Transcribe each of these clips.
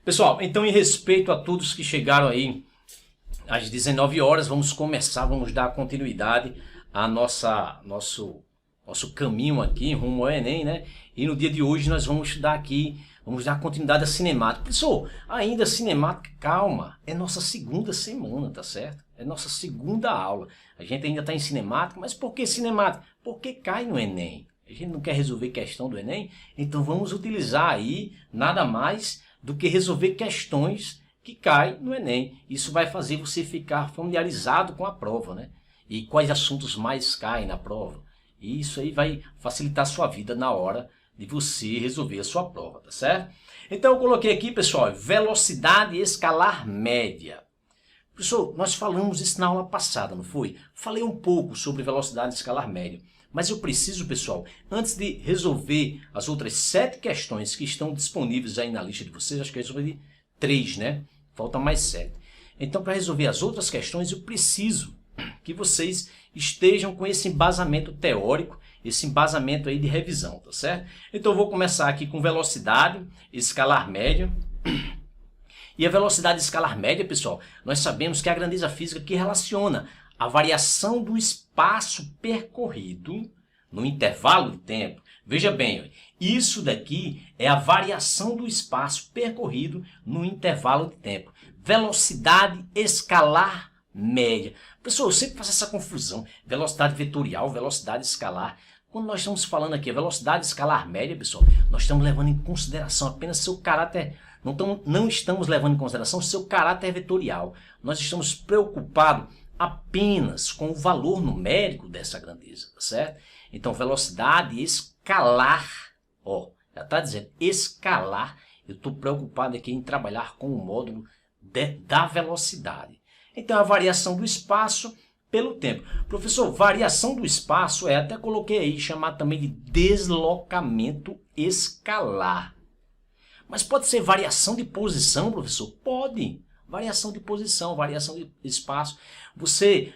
Pessoal, então em respeito a todos que chegaram aí às 19 horas, vamos dar continuidade a nosso caminho aqui rumo ao Enem, né? E no dia de hoje nós vamos estudar aqui, vamos dar continuidade à cinemática. Pessoal, ainda cinemática, calma, é nossa segunda semana, tá certo? É nossa segunda aula. A gente ainda está em cinemática, mas por que cinemática? Porque cai no Enem. A gente não quer resolver questão do Enem, então vamos utilizar aí nada mais do que resolver questões que caem no Enem. Isso vai fazer você ficar familiarizado com a prova, né? E quais assuntos mais caem na prova. E isso aí vai facilitar a sua vida na hora de você resolver a sua prova, tá certo? Então eu coloquei aqui, pessoal, velocidade escalar média. Pessoal, nós falamos isso na aula passada, não foi? Falei um pouco sobre velocidade escalar média. Mas eu preciso, pessoal, antes de resolver as outras 7 questões que estão disponíveis aí na lista de vocês, acho que eu resolvi 3, né? Faltam mais 7. Então, para resolver as outras questões, eu preciso que vocês estejam com esse embasamento teórico, esse embasamento aí de revisão, tá certo? Então, eu vou começar aqui com velocidade escalar média. E a velocidade escalar média, pessoal, nós sabemos que é a grandeza física que relaciona a variação do espaço percorrido no intervalo de tempo. Veja bem, isso daqui é a variação do espaço percorrido no intervalo de tempo. Velocidade escalar média. Pessoal, eu sempre faço essa confusão. Velocidade vetorial, velocidade escalar. Quando nós estamos falando aqui a velocidade escalar média, pessoal, nós estamos levando em consideração apenas seu caráter. Não estamos levando em consideração seu caráter vetorial. Nós estamos preocupados apenas com o valor numérico dessa grandeza, tá certo? Então, velocidade escalar, ó, já está dizendo escalar, eu estou preocupado aqui em trabalhar com o módulo da velocidade. Então, a variação do espaço pelo tempo. Professor, variação do espaço, até coloquei aí, chamado também de deslocamento escalar. Mas pode ser variação de posição, professor? Pode. Variação de posição, variação de espaço. Você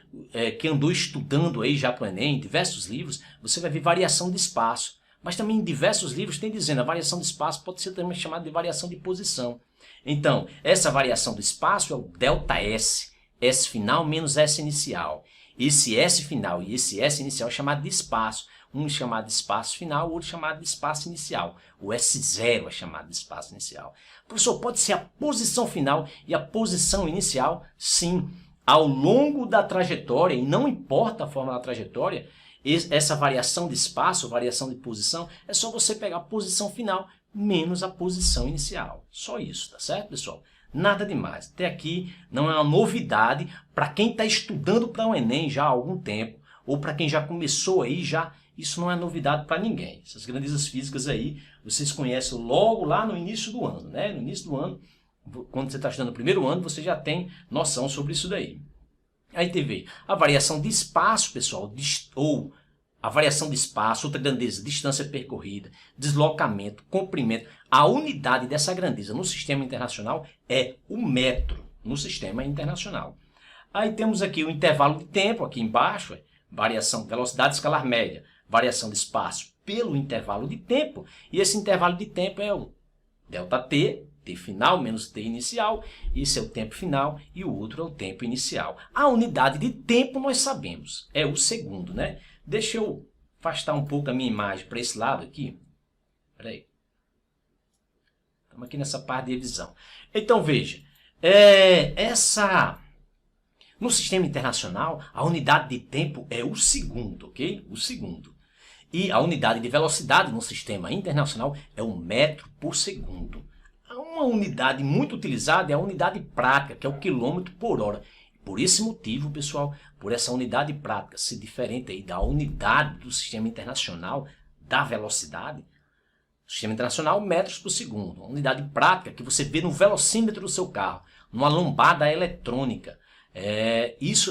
que andou estudando aí já para o Enem, em diversos livros, você vai ver variação de espaço. Mas também em diversos livros tem dizendo a variação de espaço pode ser também chamada de variação de posição. Então, essa variação do espaço é o ΔS, S final menos S inicial. Esse S final e esse S inicial é chamado de espaço. Um é chamado de espaço final, o outro é chamado de espaço inicial. O S0 é chamado de espaço inicial. Professor, pode ser a posição final e a posição inicial? Sim. Ao longo da trajetória, e não importa a forma da trajetória, essa variação de espaço, variação de posição, é só você pegar a posição final menos a posição inicial. Só isso, tá certo, pessoal? Nada demais. Até aqui não é uma novidade para quem está estudando para o Enem já há algum tempo, ou para quem já começou aí já. Isso não é novidade para ninguém. Essas grandezas físicas aí, vocês conhecem logo lá no início do ano, né? No início do ano, quando você está estudando no primeiro ano, você já tem noção sobre isso daí. Aí teve a variação de espaço, pessoal, ou a variação de espaço, outra grandeza, distância percorrida, deslocamento, comprimento. A unidade dessa grandeza no sistema internacional é o metro, no sistema internacional. Aí temos aqui o intervalo de tempo, aqui embaixo, variação, velocidade escalar média. Variação de espaço pelo intervalo de tempo, e esse intervalo de tempo é o ΔT, T final menos T inicial, esse é o tempo final e o outro é o tempo inicial. A unidade de tempo nós sabemos, é o segundo, né? Deixa eu afastar um pouco a minha imagem para esse lado aqui. Espera aí. Estamos aqui nessa parte de revisão. Então veja, no sistema internacional, a unidade de tempo é o segundo, ok? O segundo. E a unidade de velocidade no sistema internacional é o metro por segundo. Uma unidade muito utilizada é a unidade prática, que é o quilômetro por hora. Por esse motivo, pessoal, por essa unidade prática ser diferente aí da unidade do sistema internacional da velocidade, sistema internacional, metros por segundo. Uma unidade prática que você vê no velocímetro do seu carro, numa lombada eletrônica.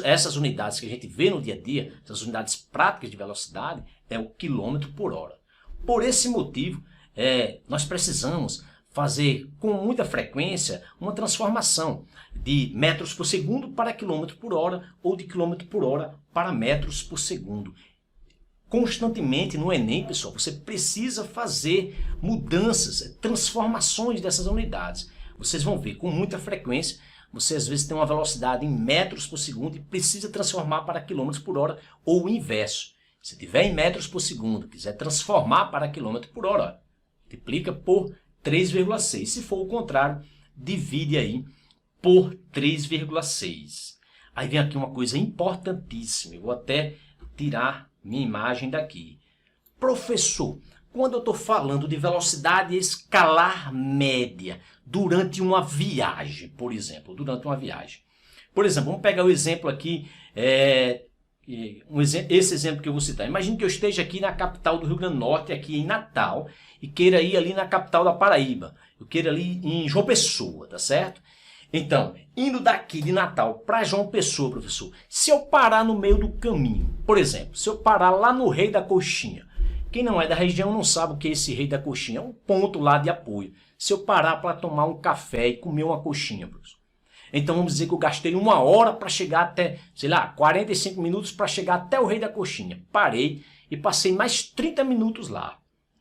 Essas unidades que a gente vê no dia a dia, essas unidades práticas de velocidade, é o quilômetro por hora. Por esse motivo, nós precisamos fazer com muita frequência uma transformação de metros por segundo para quilômetro por hora ou de quilômetro por hora para metros por segundo. Constantemente no Enem, pessoal, você precisa fazer mudanças, transformações dessas unidades. vocês vão ver com muita frequência, você às vezes tem uma velocidade em metros por segundo e precisa transformar para quilômetros por hora ou o inverso. Se tiver em metros por segundo, quiser transformar para quilômetro por hora, multiplica por 3,6. Se for o contrário, divide aí por 3,6. Aí vem aqui uma coisa importantíssima, eu vou até tirar minha imagem daqui. Professor, quando eu estou falando de velocidade escalar média durante uma viagem, por exemplo, vamos pegar o exemplo aqui, esse exemplo que eu vou citar. Imagine que eu esteja aqui na capital do Rio Grande do Norte, aqui em Natal, e queira ir ali na capital da Paraíba. Eu queira ali em João Pessoa, tá certo? Então, indo daqui de Natal para João Pessoa, professor, se eu parar no meio do caminho, por exemplo, se eu parar lá no Rei da Coxinha, quem não é da região não sabe o que é esse Rei da Coxinha, é um ponto lá de apoio. Se eu parar para tomar um café e comer uma coxinha, professor, então vamos dizer que eu gastei 1 hora para chegar até, 45 minutos para chegar até o Rei da Coxinha. Parei e passei mais 30 minutos lá.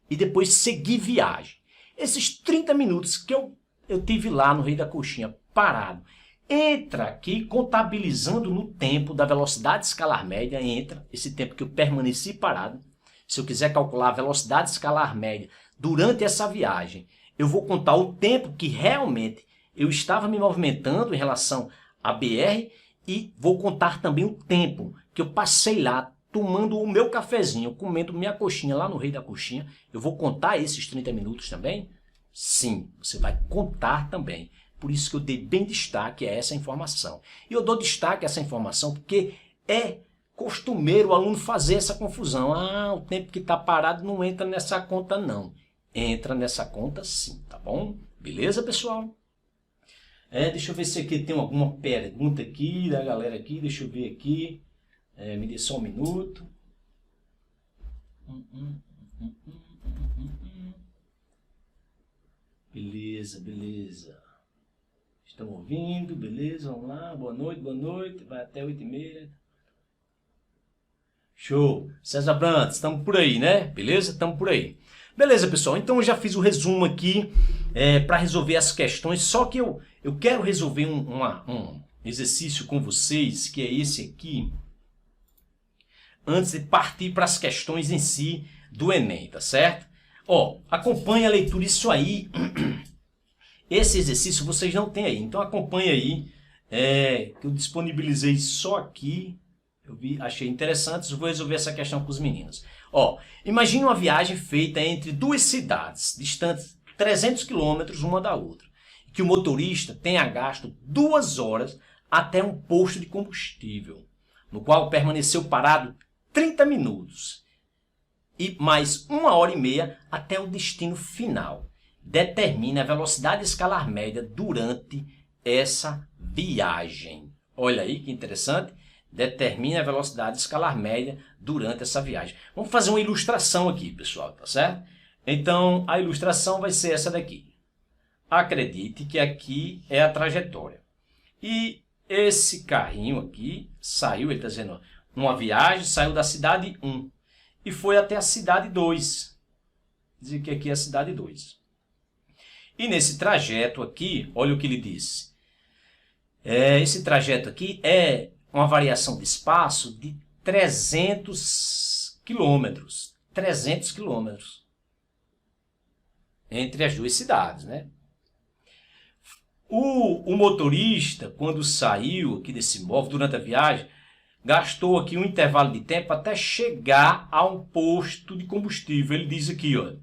E depois segui viagem. Esses 30 minutos que eu tive lá no Rei da Coxinha, parado, entra aqui contabilizando no tempo da velocidade escalar média, entra esse tempo que eu permaneci parado. Se eu quiser calcular a velocidade escalar média durante essa viagem, eu vou contar o tempo que realmente eu estava me movimentando em relação à BR e vou contar também o tempo que eu passei lá tomando o meu cafezinho, comendo minha coxinha lá no Rei da Coxinha. Eu vou contar esses 30 minutos também? Sim, você vai contar também. Por isso que eu dei bem destaque a essa informação. E eu dou destaque a essa informação porque é costumeiro o aluno fazer essa confusão. Ah, o tempo que está parado não entra nessa conta não. Entra nessa conta sim, tá bom? Beleza, pessoal? Deixa eu ver se aqui tem alguma pergunta aqui da galera aqui. Deixa eu ver aqui. Me dê só um minuto. Beleza, beleza. Estão ouvindo? Beleza, vamos lá. Boa noite. Vai até 8h30. Show. César Brandt, estamos por aí, né? Beleza? Estamos por aí. Beleza, pessoal. Então eu já fiz o resumo aqui para resolver as questões. Só que eu quero resolver um exercício com vocês, que é esse aqui, antes de partir para as questões em si do Enem, tá certo? Ó, acompanha a leitura, isso aí, esse exercício vocês não têm aí, então acompanha aí, que eu disponibilizei só aqui, achei interessante, eu vou resolver essa questão com os meninos. Ó, imagine uma viagem feita entre duas cidades, distantes 300 quilômetros uma da outra, que o motorista tenha gasto 2 horas até um posto de combustível, no qual permaneceu parado 30 minutos e mais 1h30 até o destino final. Determine a velocidade escalar média durante essa viagem. Olha aí que interessante. Determine a velocidade escalar média durante essa viagem. Vamos fazer uma ilustração aqui, pessoal, tá certo? Então, a ilustração vai ser essa daqui. Acredite que aqui é a trajetória. E esse carrinho aqui saiu, ele está dizendo, numa viagem, saiu da cidade 1 e foi até a cidade 2. Dizer que aqui é a cidade 2. E nesse trajeto aqui, olha o que ele disse. Esse trajeto aqui é uma variação de espaço de 300 quilômetros. 300 quilômetros. Entre as duas cidades, né? O motorista, quando saiu aqui desse móvel durante a viagem, gastou aqui um intervalo de tempo até chegar a um posto de combustível. Ele diz aqui, ó,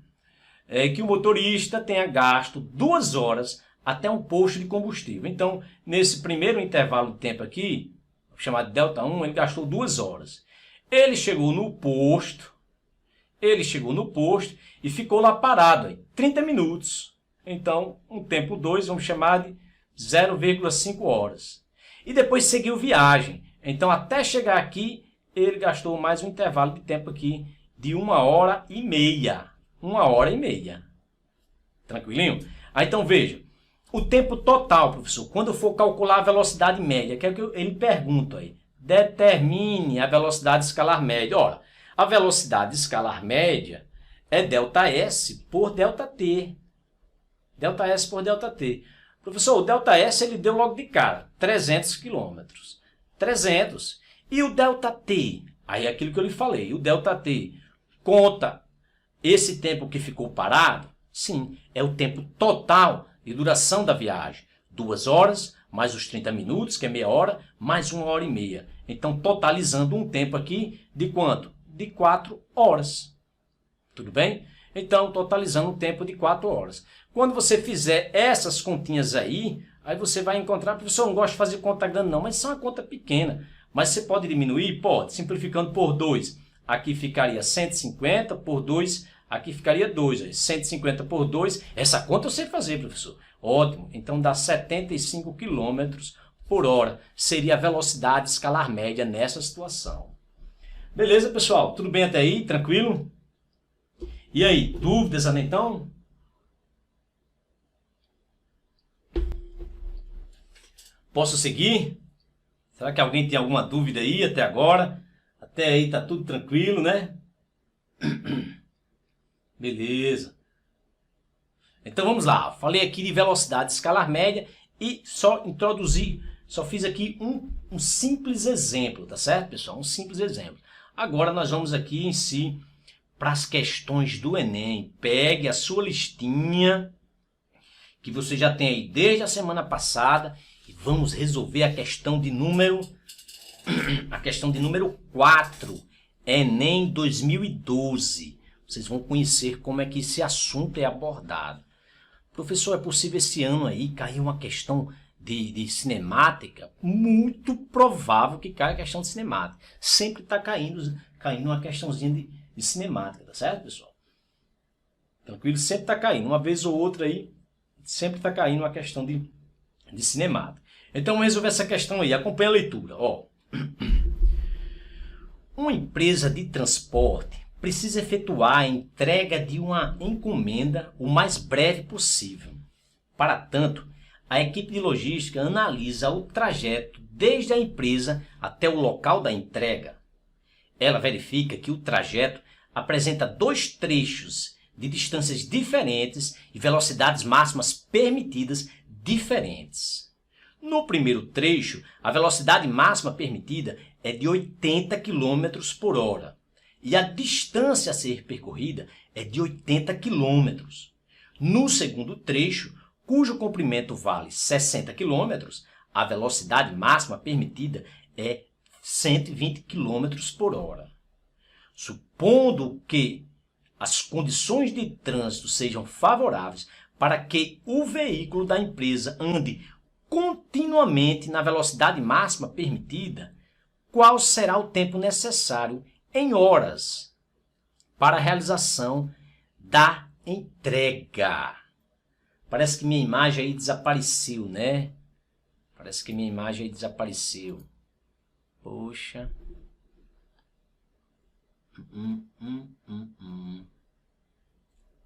que o motorista tenha gasto 2 horas até um posto de combustível. Então, nesse primeiro intervalo de tempo aqui, chamado delta 1, ele gastou 2 horas. Ele chegou no posto e ficou lá parado, aí, 30 minutos. Então, um tempo 2, vamos chamar de 0,5 horas. E depois seguiu viagem. Então, até chegar aqui, ele gastou mais um intervalo de tempo aqui de 1h30. 1h30. Tranquilinho? Aí, então, veja. O tempo total, professor, quando eu for calcular a velocidade média, que é o que ele pergunta aí. Determine a velocidade escalar média. Ora, a velocidade escalar média é ΔS por ΔT. ΔS por ΔT. Professor, o ΔS ele deu logo de cara, 300 quilômetros. 300. E o ΔT? Aí é aquilo que eu lhe falei, o ΔT conta esse tempo que ficou parado? Sim, é o tempo total de duração da viagem. 2 horas, mais os 30 minutos, que é meia hora, mais 1h30. Então, totalizando um tempo aqui de quanto? De 4 horas. Tudo bem? Então, totalizando um tempo de 4 horas. Quando você fizer essas continhas aí você vai encontrar, professor, eu não gosto de fazer conta grande não, mas isso é uma conta pequena. Mas você pode diminuir? Pode, simplificando por 2. Aqui ficaria 150 por 2, aqui ficaria 2. 150 por 2, essa conta eu sei fazer, professor. Ótimo, então dá 75 km por hora. Seria a velocidade escalar média nessa situação. Beleza, pessoal? Tudo bem até aí? Tranquilo? E aí, dúvidas até então? Posso seguir? Será que alguém tem alguma dúvida aí até agora? Até aí tá tudo tranquilo, né? Beleza. Então vamos lá. Falei aqui de velocidade escalar média e só introduzi, só fiz aqui um simples exemplo, tá certo, pessoal? Um simples exemplo. Agora nós vamos aqui em si para as questões do Enem. Pegue a sua listinha que você já tem aí desde a semana passada e vamos resolver a questão de número 4, Enem 2012. Vocês vão conhecer como é que esse assunto é abordado. Professor, é possível esse ano aí cair uma questão de cinemática? Muito provável que caia a questão de cinemática. Sempre está caindo uma questãozinha de cinemática, tá certo, pessoal? Tranquilo? Sempre está caindo. Uma vez ou outra aí, sempre está caindo uma questão de cinemática. Então, vamos resolver essa questão aí. Acompanhe a leitura. Ó. Uma empresa de transporte precisa efetuar a entrega de uma encomenda o mais breve possível. Para tanto, a equipe de logística analisa o trajeto desde a empresa até o local da entrega. Ela verifica que o trajeto apresenta 2 trechos de distâncias diferentes e velocidades máximas permitidas diferentes. No primeiro trecho, a velocidade máxima permitida é de 80 km por hora e a distância a ser percorrida é de 80 km. No segundo trecho, cujo comprimento vale 60 km, a velocidade máxima permitida é 120 km por hora. Supondo que as condições de trânsito sejam favoráveis para que o veículo da empresa ande continuamente na velocidade máxima permitida, qual será o tempo necessário em horas para a realização da entrega? Parece que minha imagem aí desapareceu, né? Parece que minha imagem aí desapareceu. Poxa.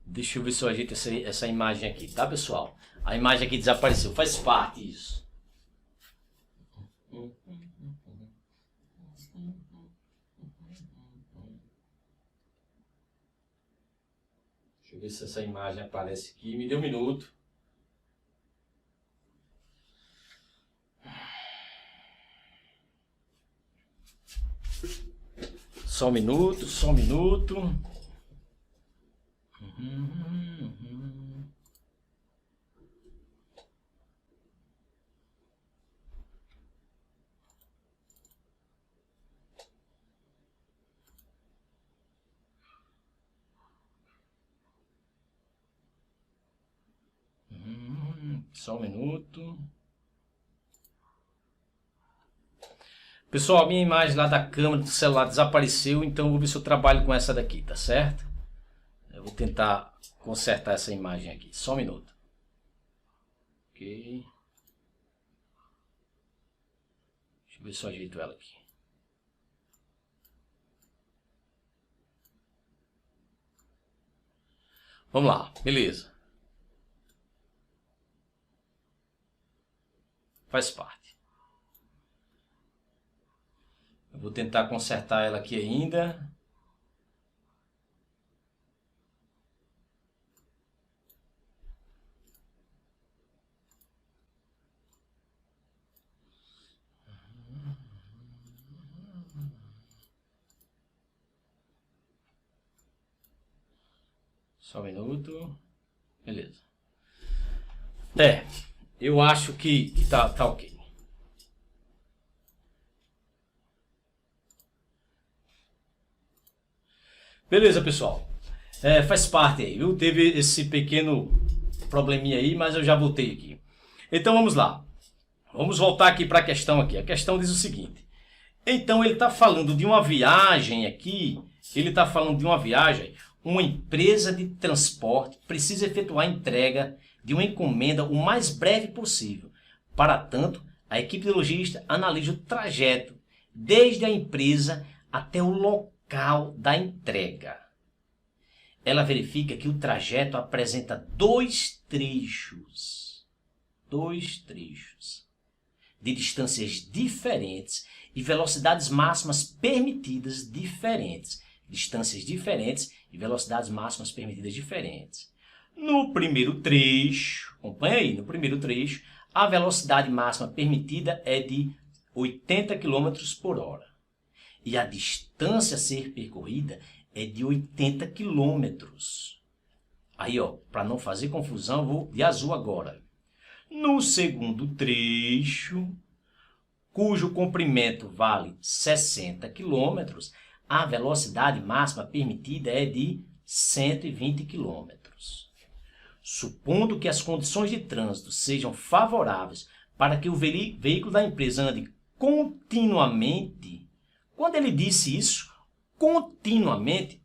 Deixa eu ver se eu ajeito essa imagem aqui, tá, pessoal? A imagem aqui desapareceu, faz parte isso. Deixa eu ver se essa imagem aparece aqui. Me dê um minuto. Só um minuto, só um minuto. Só um minuto. Pessoal, a minha imagem lá da câmera do celular desapareceu, então eu vou ver se eu trabalho com essa daqui, tá certo? Eu vou tentar consertar essa imagem aqui. Só um minuto. Ok. Deixa eu ver se eu ajeito ela aqui. Vamos lá, beleza. Faz parte. Eu vou tentar consertar ela aqui ainda. Só um minuto. Beleza. Eu acho que tá ok. Beleza, pessoal. Faz parte aí, viu? Teve esse pequeno probleminha aí, mas eu já voltei aqui. Então vamos lá. Vamos voltar aqui para a questão aqui. A questão diz o seguinte. Então ele está falando de uma viagem aqui. Ele está falando de uma viagem. Uma empresa de transporte precisa efetuar a entrega de uma encomenda o mais breve possível. Para tanto, a equipe de logística analisa o trajeto desde a empresa até o local da entrega. Ela verifica que o trajeto apresenta dois trechos de distâncias diferentes e velocidades máximas permitidas diferentes. Distâncias diferentes e velocidades máximas permitidas diferentes. No primeiro trecho, acompanha aí, no primeiro trecho, a velocidade máxima permitida é de 80 km por hora. E a distância a ser percorrida é de 80 km. Aí, ó, para não fazer confusão, eu vou de azul agora. No segundo trecho, cujo comprimento vale 60 km, a velocidade máxima permitida é de 120 km. Supondo que as condições de trânsito sejam favoráveis para que o veículo da empresa ande continuamente, quando ele disse isso, continuamente,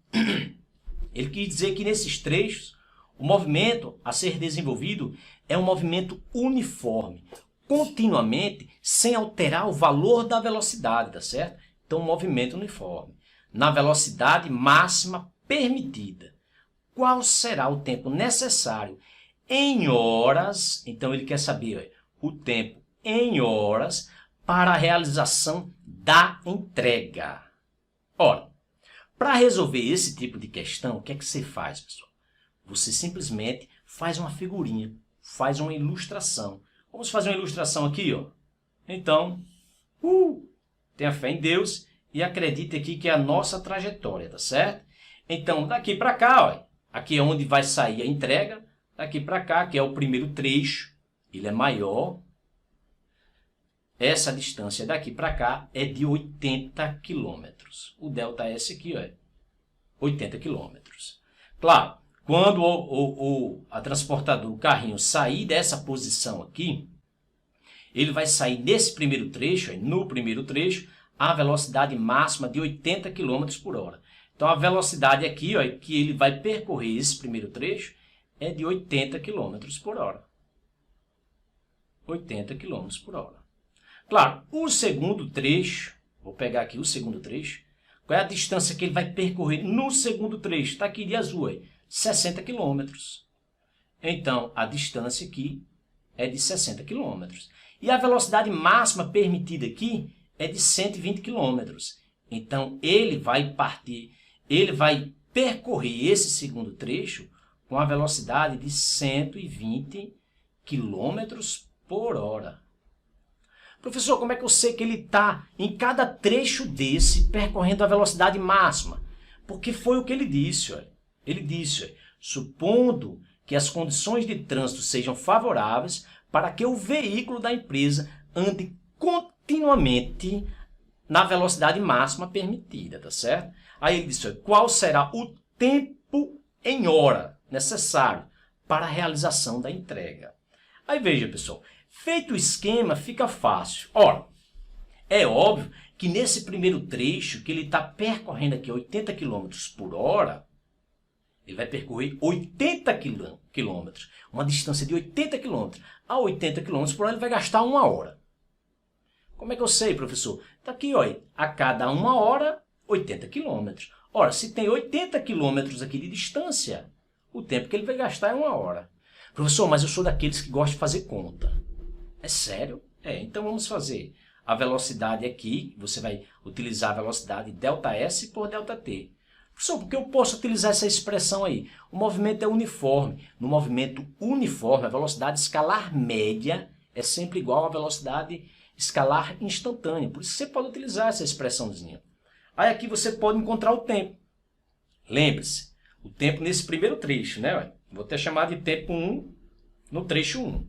ele quis dizer que nesses trechos, o movimento a ser desenvolvido é um movimento uniforme, continuamente, sem alterar o valor da velocidade, tá certo? Então, um movimento uniforme, na velocidade máxima permitida. Qual será o tempo necessário em horas? Então, ele quer saber o tempo em horas para a realização da entrega. Ora, para resolver esse tipo de questão, o que é que você faz, pessoal? Você simplesmente faz uma figurinha, faz uma ilustração. Vamos fazer uma ilustração aqui, ó. Então, tenha fé em Deus e acredite aqui que é a nossa trajetória, tá certo? Então, daqui para cá, ó, aqui é onde vai sair a entrega. Daqui para cá, que é o primeiro trecho, ele é maior. Essa distância daqui para cá é de 80 km. O ΔS aqui, ó, é 80 km. Claro, quando a transportadora, o carrinho, sair dessa posição aqui, ele vai sair nesse primeiro trecho, no primeiro trecho, a velocidade máxima de 80 km por hora. Então, a velocidade aqui, ó, que ele vai percorrer esse primeiro trecho, é de 80 km por hora. 80 km por hora. Claro, o segundo trecho, vou pegar aqui o segundo trecho, qual é a distância que ele vai percorrer no segundo trecho? Está aqui de azul, aí, 60 km. Então, a distância aqui é de 60 km. E a velocidade máxima permitida aqui é de 120 km. Então, ele vai percorrer esse segundo trecho com a velocidade de 120 km por hora. Professor, como é que eu sei que ele está em cada trecho desse percorrendo a velocidade máxima? Porque foi o que ele disse. Olha. Ele disse, olha, supondo que as condições de trânsito sejam favoráveis para que o veículo da empresa ande continuamente na velocidade máxima permitida, tá certo? Aí ele disse, olha, qual será o tempo em hora necessário para a realização da entrega? Aí veja, pessoal, feito o esquema, fica fácil. Ora, é óbvio que nesse primeiro trecho, que ele está percorrendo aqui 80 km por hora, ele vai percorrer 80 km, uma distância de 80 km. A 80 km por hora ele vai gastar 1 hora. Como é que eu sei, professor? Está aqui, ó, a cada 1 hora, 80 km. Ora, se tem 80 km aqui de distância, o tempo que ele vai gastar é 1 hora. Professor, mas eu sou daqueles que gostam de fazer conta. É sério? Então vamos fazer a velocidade aqui, você vai utilizar a velocidade ΔS por ΔT. Professor, por que eu posso utilizar essa expressão aí? O movimento é uniforme. No movimento uniforme, a velocidade escalar média é sempre igual à velocidade escalar instantânea. Por isso você pode utilizar essa expressãozinha. Aí aqui você pode encontrar o tempo. Lembre-se, O tempo nesse primeiro trecho, né? Vou até chamar de tempo 1 no trecho 1.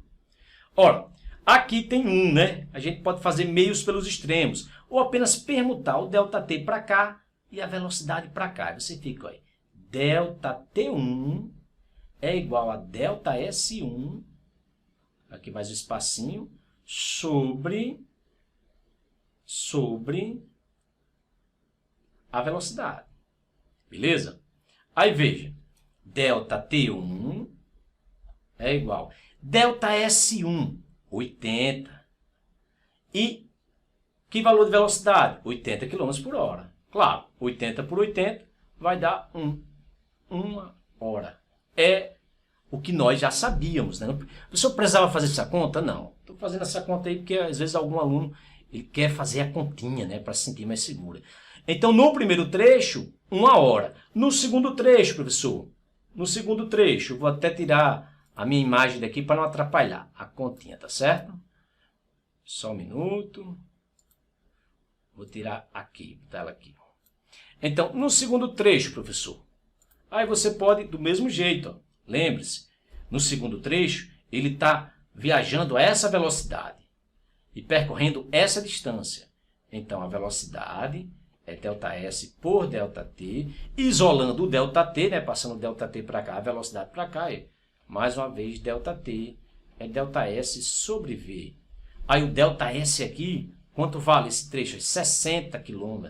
Ora, aqui tem 1, né? A gente pode fazer meios pelos extremos, ou apenas permutar o ΔT para cá e a velocidade para cá. Aí você fica, olha, ΔT1 é igual a ΔS1, aqui mais um espacinho, sobre a velocidade. Beleza? Aí veja, ΔT1 é igual a ΔS1, 80. E que valor de velocidade? 80 km por hora. Claro, 80 por 80 vai dar 1 hora. É o que nós já sabíamos, né? O professor precisava fazer essa conta? Não. Estou fazendo essa conta aí porque às vezes algum aluno ele quer fazer a continha, né? Para se sentir mais segura. Então, no primeiro trecho, 1 hora. No segundo trecho, professor, no segundo trecho, vou até tirar a minha imagem daqui para não atrapalhar a continha, tá certo? Só um minuto. Vou tirar aqui, botar ela aqui. Então, no segundo trecho, professor, aí você pode, do mesmo jeito, ó, lembre-se, no segundo trecho, ele está viajando a essa velocidade e percorrendo essa distância. Então, a velocidade é ΔS por ΔT, isolando o ΔT, né, passando o ΔT para cá, a velocidade para cá, mais uma vez, ΔT é ΔS sobre V. Aí o ΔS aqui, quanto vale esse trecho? 60 km.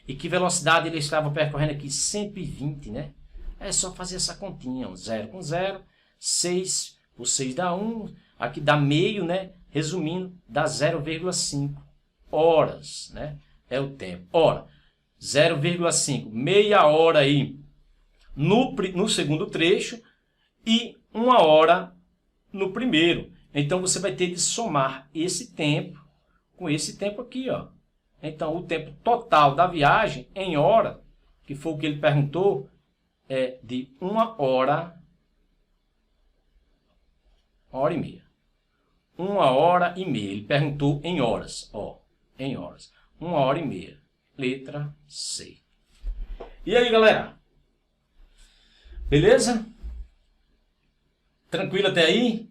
E que velocidade ele estava percorrendo aqui? 120, né? É só fazer essa continha, 0 com 0, 6 por 6 dá 1, aqui dá meio, né? Resumindo, dá 0,5 horas, né? É o tempo. Ora, 0,5, meia hora aí no segundo trecho e 1 hora no primeiro. Então, você vai ter de somar esse tempo com esse tempo aqui, ó. Então, o tempo total da viagem em hora, que foi o que ele perguntou, é de 1 hora e meia. 1 hora e meia. Ele perguntou em horas, ó, em horas. 1 hora e meia. Letra C. E aí, galera? Beleza? Tranquilo até aí?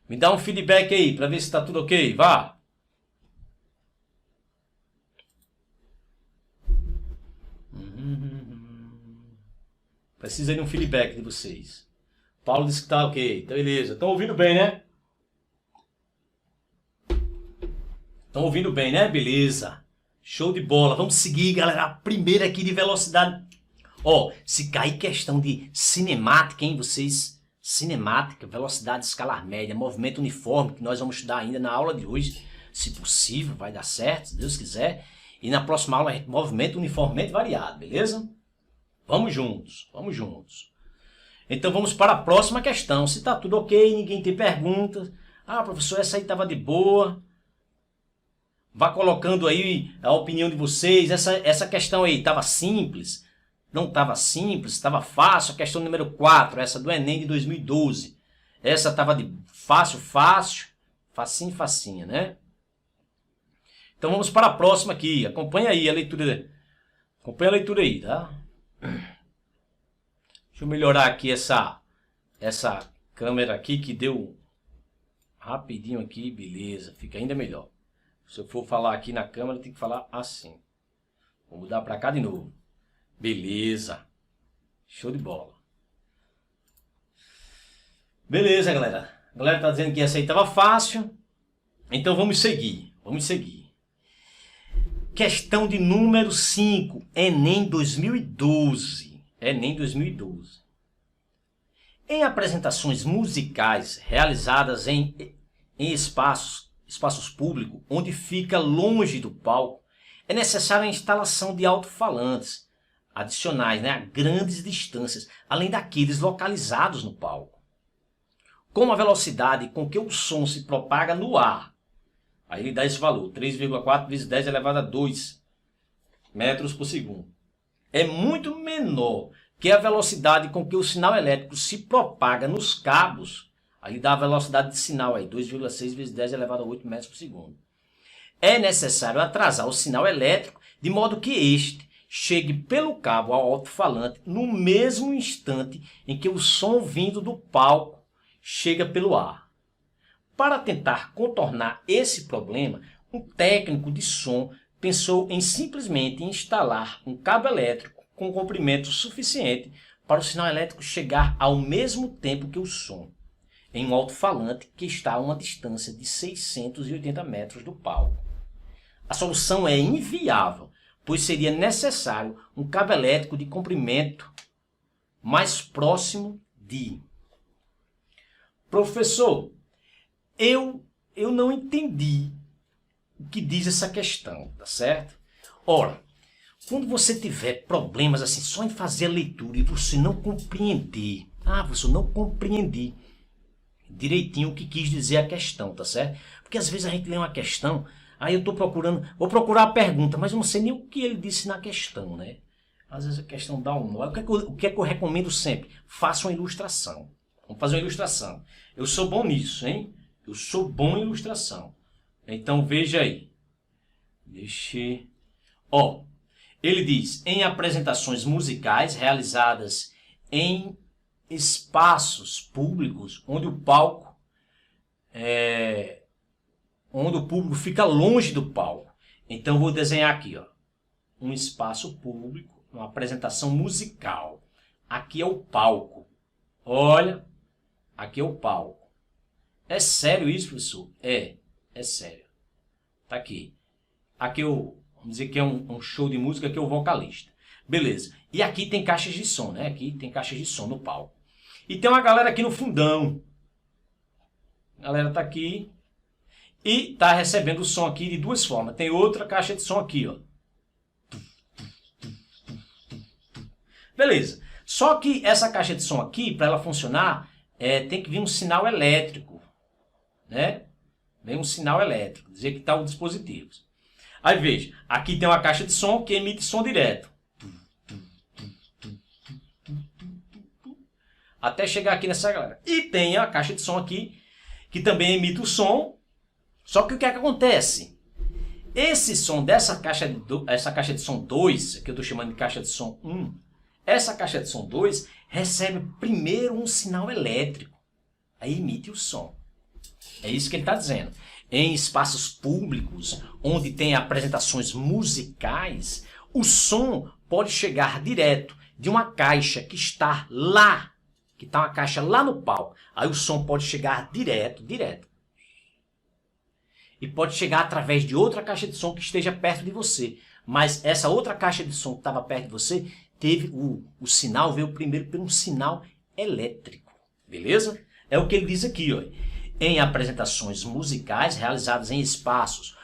Me dá um feedback aí, para ver se está tudo ok. Vá! Precisa de um feedback de vocês. Paulo disse que está ok. Então, beleza. Estão ouvindo bem, né? Estão ouvindo bem, né? Beleza. Show de bola. Vamos seguir, galera. A primeira aqui de velocidade. Ó, se cair questão de cinemática, hein, vocês... Cinemática, velocidade escalar média, movimento uniforme, que nós vamos estudar ainda na aula de hoje. Se possível, vai dar certo, se Deus quiser. E na próxima aula, movimento uniformemente variado, beleza? Vamos juntos, vamos juntos. Então vamos para a próxima questão. Se está tudo ok, ninguém tem perguntas. Ah, professor, essa aí estava de boa. Vá colocando aí a opinião de vocês. Essa questão aí estava simples? Não estava simples, estava fácil. A questão número 4, essa do Enem de 2012. Essa estava de fácil, facinho, facinha, né? Então vamos para a próxima aqui. Acompanha aí a leitura. Acompanha a leitura aí, tá? Deixa eu melhorar aqui essa câmera aqui que deu rapidinho aqui, beleza. Fica ainda melhor. Se eu for falar aqui na câmera, tem que falar assim. Vou mudar para cá de novo. Beleza. Show de bola. Beleza, galera. A galera tá dizendo que essa aí estava fácil. Então vamos seguir. Vamos seguir. Questão de número 5. Enem 2012. Enem 2012. Em apresentações musicais realizadas em espaços públicos, onde fica longe do palco, é necessária a instalação de alto-falantes adicionais, né, a grandes distâncias, além daqueles localizados no palco. Com a velocidade com que o som se propaga no ar, aí ele dá esse valor, 3,4 vezes 10 elevado a 2 metros por segundo. É muito menor que a velocidade com que o sinal elétrico se propaga nos cabos, aí dá a velocidade de sinal, aí 2,6 vezes 10 elevado a 8 metros por segundo. É necessário atrasar o sinal elétrico de modo que este chegue pelo cabo ao alto-falante no mesmo instante em que o som vindo do palco chega pelo ar. Para tentar contornar esse problema, um técnico de som pensou em simplesmente instalar um cabo elétrico com comprimento suficiente para o sinal elétrico chegar ao mesmo tempo que o som, em um alto-falante que está a uma distância de 680 metros do palco. A solução é inviável, pois seria necessário um cabo elétrico de comprimento mais próximo de... Professor, eu não entendi o que diz essa questão, tá certo? Ora, quando você tiver problemas assim, só em fazer a leitura e você não compreender, você não compreendi direitinho o que quis dizer a questão, tá certo? Porque às vezes a gente lê uma questão, aí eu estou procurando, vou procurar a pergunta, mas eu não sei nem o que ele disse na questão, né? Às vezes a questão dá um nó. O que é que eu recomendo sempre? Faça uma ilustração. Vamos fazer uma ilustração. Eu sou bom nisso, hein? Eu sou bom em ilustração. Então veja aí. Ele diz, em apresentações musicais realizadas em espaços públicos onde o público fica longe do palco. Então eu vou desenhar aqui, um espaço público, uma apresentação musical. Aqui é o palco. Olha, aqui é o palco. É sério isso, professor? É sério. Tá aqui. Aqui vamos dizer que é um show de música, que é o vocalista. Beleza. E aqui tem caixas de som, né? Aqui tem caixas de som no palco. E tem uma galera aqui no fundão. A galera tá aqui e tá recebendo o som aqui de duas formas. Tem outra caixa de som aqui, ó. Beleza. Só que essa caixa de som aqui, para ela funcionar, tem que vir um sinal elétrico, né? Vem um sinal elétrico, dizer que está o dispositivo. Aí veja, aqui tem uma caixa de som que emite som direto. Até chegar aqui nessa galera. E tem a caixa de som aqui, que também emite o som. Só que o que é que acontece? Esse som dessa essa caixa de som 2, que eu estou chamando de caixa de som 1, essa caixa de som 2 recebe primeiro um sinal elétrico. Aí emite o som. É isso que ele está dizendo. Em espaços públicos, onde tem apresentações musicais, o som pode chegar direto de uma caixa que está lá, que está uma caixa lá no palco. Aí o som pode chegar direto. E pode chegar através de outra caixa de som que esteja perto de você. Mas essa outra caixa de som que estava perto de você, teve o sinal veio primeiro por um sinal elétrico. Beleza? É o que ele diz aqui, ó. Em apresentações musicais realizadas em espaços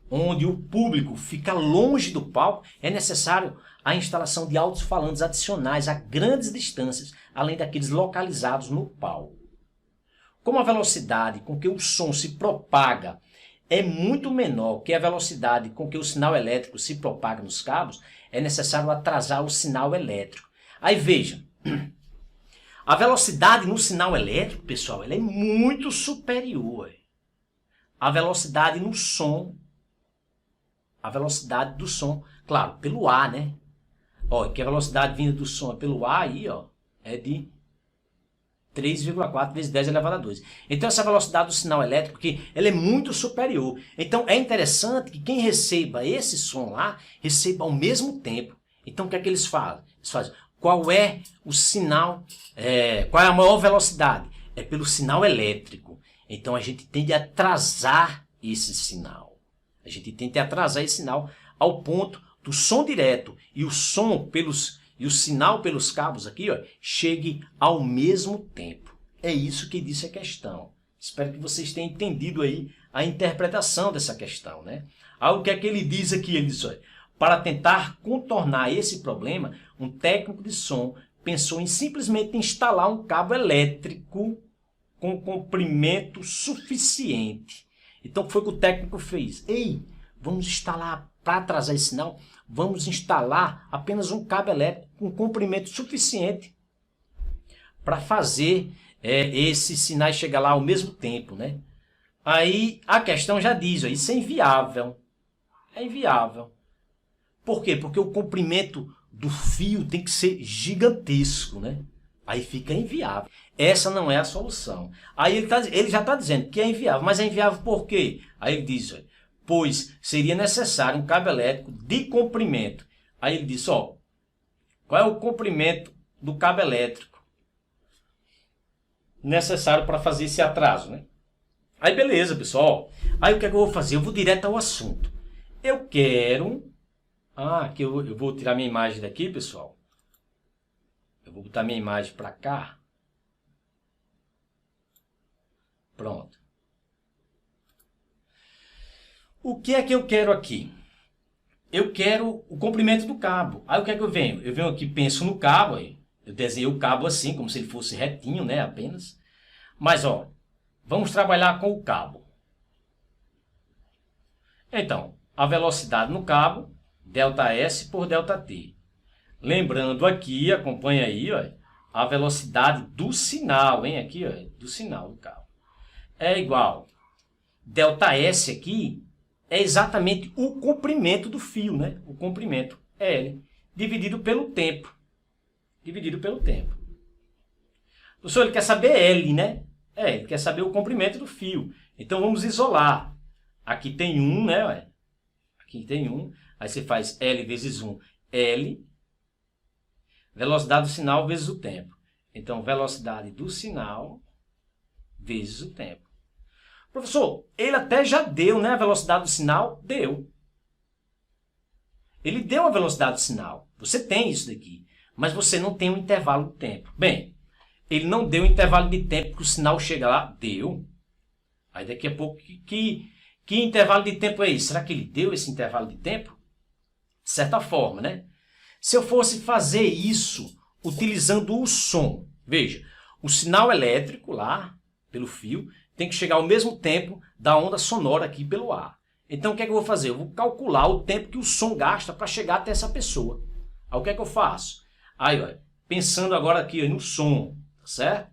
onde o público fica longe do palco, é necessário a instalação de alto-falantes adicionais a grandes distâncias, além daqueles localizados no palco. Como a velocidade com que o som se propaga é muito menor que a velocidade com que o sinal elétrico se propaga nos cabos, é necessário atrasar o sinal elétrico. Aí veja, a velocidade no sinal elétrico, pessoal, ela é muito superior à velocidade no som. A velocidade do som, claro, pelo ar, né? Que a velocidade vinda do som pelo ar aí, é de 3,4 vezes 10 elevado a 2. Então essa velocidade do sinal elétrico aqui, ela é muito superior. Então é interessante que quem receba esse som lá, receba ao mesmo tempo. Então o que é que eles fazem? Eles fazem, qual é o sinal, qual é a maior velocidade? É pelo sinal elétrico. Então a gente tende a atrasar esse sinal. A gente tende a atrasar esse sinal ao ponto do som direto e o sinal pelos cabos aqui, chegue ao mesmo tempo. É isso que disse a questão. Espero que vocês tenham entendido aí a interpretação dessa questão, né? O que é que ele diz aqui? Ele diz, para tentar contornar esse problema, um técnico de som pensou em simplesmente instalar um cabo elétrico com comprimento suficiente. Então, o que foi que o técnico fez? Vamos instalar, para atrasar esse sinal, vamos instalar apenas um cabo elétrico com comprimento suficiente para fazer esses sinais chegar lá ao mesmo tempo, né? Aí a questão já diz, isso é inviável. É inviável. Por quê? Porque o comprimento do fio tem que ser gigantesco, né? Aí fica inviável. Essa não é a solução. Aí ele já está dizendo que é inviável, mas é inviável por quê? Aí ele diz, pois seria necessário um cabo elétrico de comprimento. Aí ele diz, ó, qual é o comprimento do cabo elétrico necessário para fazer esse atraso, né? Aí beleza, pessoal. Aí o que é que eu vou fazer? Eu vou direto ao assunto. Eu quero... aqui eu vou tirar minha imagem daqui, pessoal. Eu vou botar minha imagem para cá. Pronto. O que é que eu quero aqui? Eu quero o comprimento do cabo. Aí o que é que eu venho? Eu venho aqui, penso no cabo. Aí. Eu desenhei o cabo assim, como se ele fosse retinho, né? Apenas. Mas, ó, vamos trabalhar com o cabo. Então, a velocidade no cabo, ΔS por ΔT. Lembrando aqui, acompanha aí, ó, a velocidade do sinal, hein? Aqui, ó, do sinal do cabo. É igual. ΔS aqui é exatamente o comprimento do fio, né? O comprimento L, dividido pelo tempo. Dividido pelo tempo. O professor, ele quer saber L, né? Ele quer saber o comprimento do fio. Então, vamos isolar. Aqui tem 1, né? Aqui tem 1. Aí você faz L vezes 1. L, velocidade do sinal vezes o tempo. Então, velocidade do sinal vezes o tempo. Professor, ele até já deu, né? A velocidade do sinal? Deu. Ele deu a velocidade do sinal. Você tem isso daqui. Mas você não tem um intervalo de tempo. Bem, ele não deu intervalo de tempo que o sinal chega lá? Deu. Aí daqui a pouco, que intervalo de tempo é esse? Será que ele deu esse intervalo de tempo? De certa forma, né? Se eu fosse fazer isso utilizando o som, veja, o sinal elétrico lá, pelo fio, tem que chegar ao mesmo tempo da onda sonora aqui pelo ar. Então o que é que eu vou fazer? Eu vou calcular o tempo que o som gasta para chegar até essa pessoa. Aí o que é que eu faço? Aí, ó, pensando agora aqui no som, tá certo?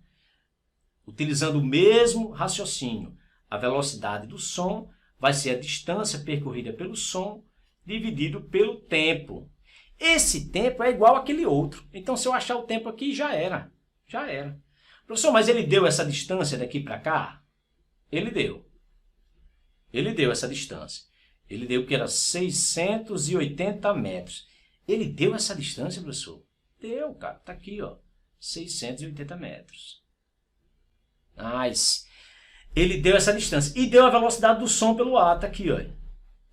Utilizando o mesmo raciocínio. A velocidade do som vai ser a distância percorrida pelo som dividido pelo tempo. Esse tempo é igual àquele outro. Então, se eu achar o tempo aqui, já era. Já era. Professor, mas ele deu essa distância daqui para cá? Ele deu. Ele deu essa distância. Ele deu que era 680 metros. Ele deu essa distância, professor? Deu, cara. Está aqui, ó. 680 metros. Nice. Ele deu essa distância. E deu a velocidade do som pelo ar. Está aqui, ó.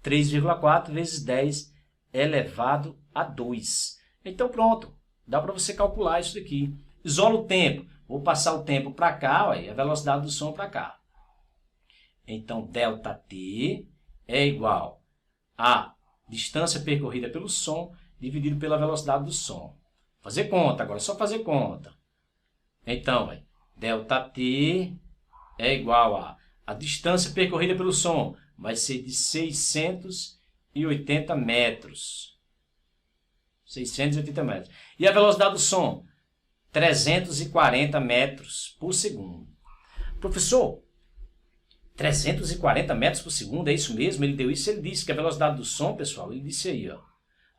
3,4 vezes 10 elevado a 2. Então, pronto. Dá para você calcular isso daqui. Isola o tempo. Vou passar o tempo para cá, ó, e a velocidade do som para cá. Então, ΔT é igual a distância percorrida pelo som dividido pela velocidade do som. Fazer conta agora, só fazer conta. Então, ΔT é igual a distância percorrida pelo som. Vai ser de 680 metros. 680 metros. E a velocidade do som? 340 metros por segundo. Professor, 340 metros por segundo, é isso mesmo? Ele deu isso, ele disse que a velocidade do som, pessoal, ele disse aí, ó.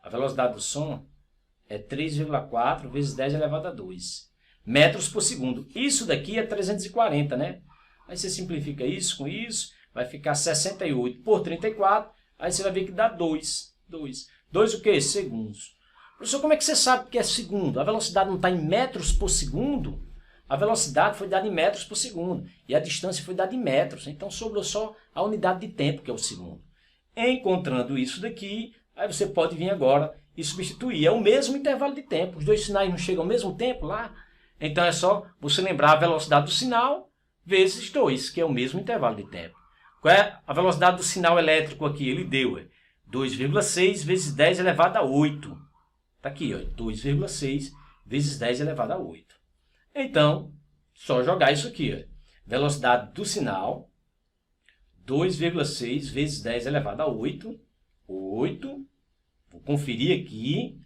A velocidade do som é 3,4 vezes 10 elevado a 2 metros por segundo. Isso daqui é 340, né? Aí você simplifica isso com isso, vai ficar 68 por 34, aí você vai ver que dá 2. 2 o quê? Segundos. Professor, como é que você sabe que é segundo? A velocidade não está em metros por segundo? A velocidade foi dada em metros por segundo e a distância foi dada em metros. Então sobrou só a unidade de tempo, que é o segundo. Encontrando isso daqui, aí você pode vir agora e substituir. É o mesmo intervalo de tempo. Os dois sinais não chegam ao mesmo tempo lá. Então é só você lembrar a velocidade do sinal vezes 2, que é o mesmo intervalo de tempo. Qual é a velocidade do sinal elétrico aqui? Ele deu 2,6 vezes 10 elevado a 8. Está aqui, 2,6 vezes 10 elevado a 8. Então, só jogar isso aqui. Velocidade do sinal, 2,6 vezes 10 elevado a 8. 8. Vou conferir aqui.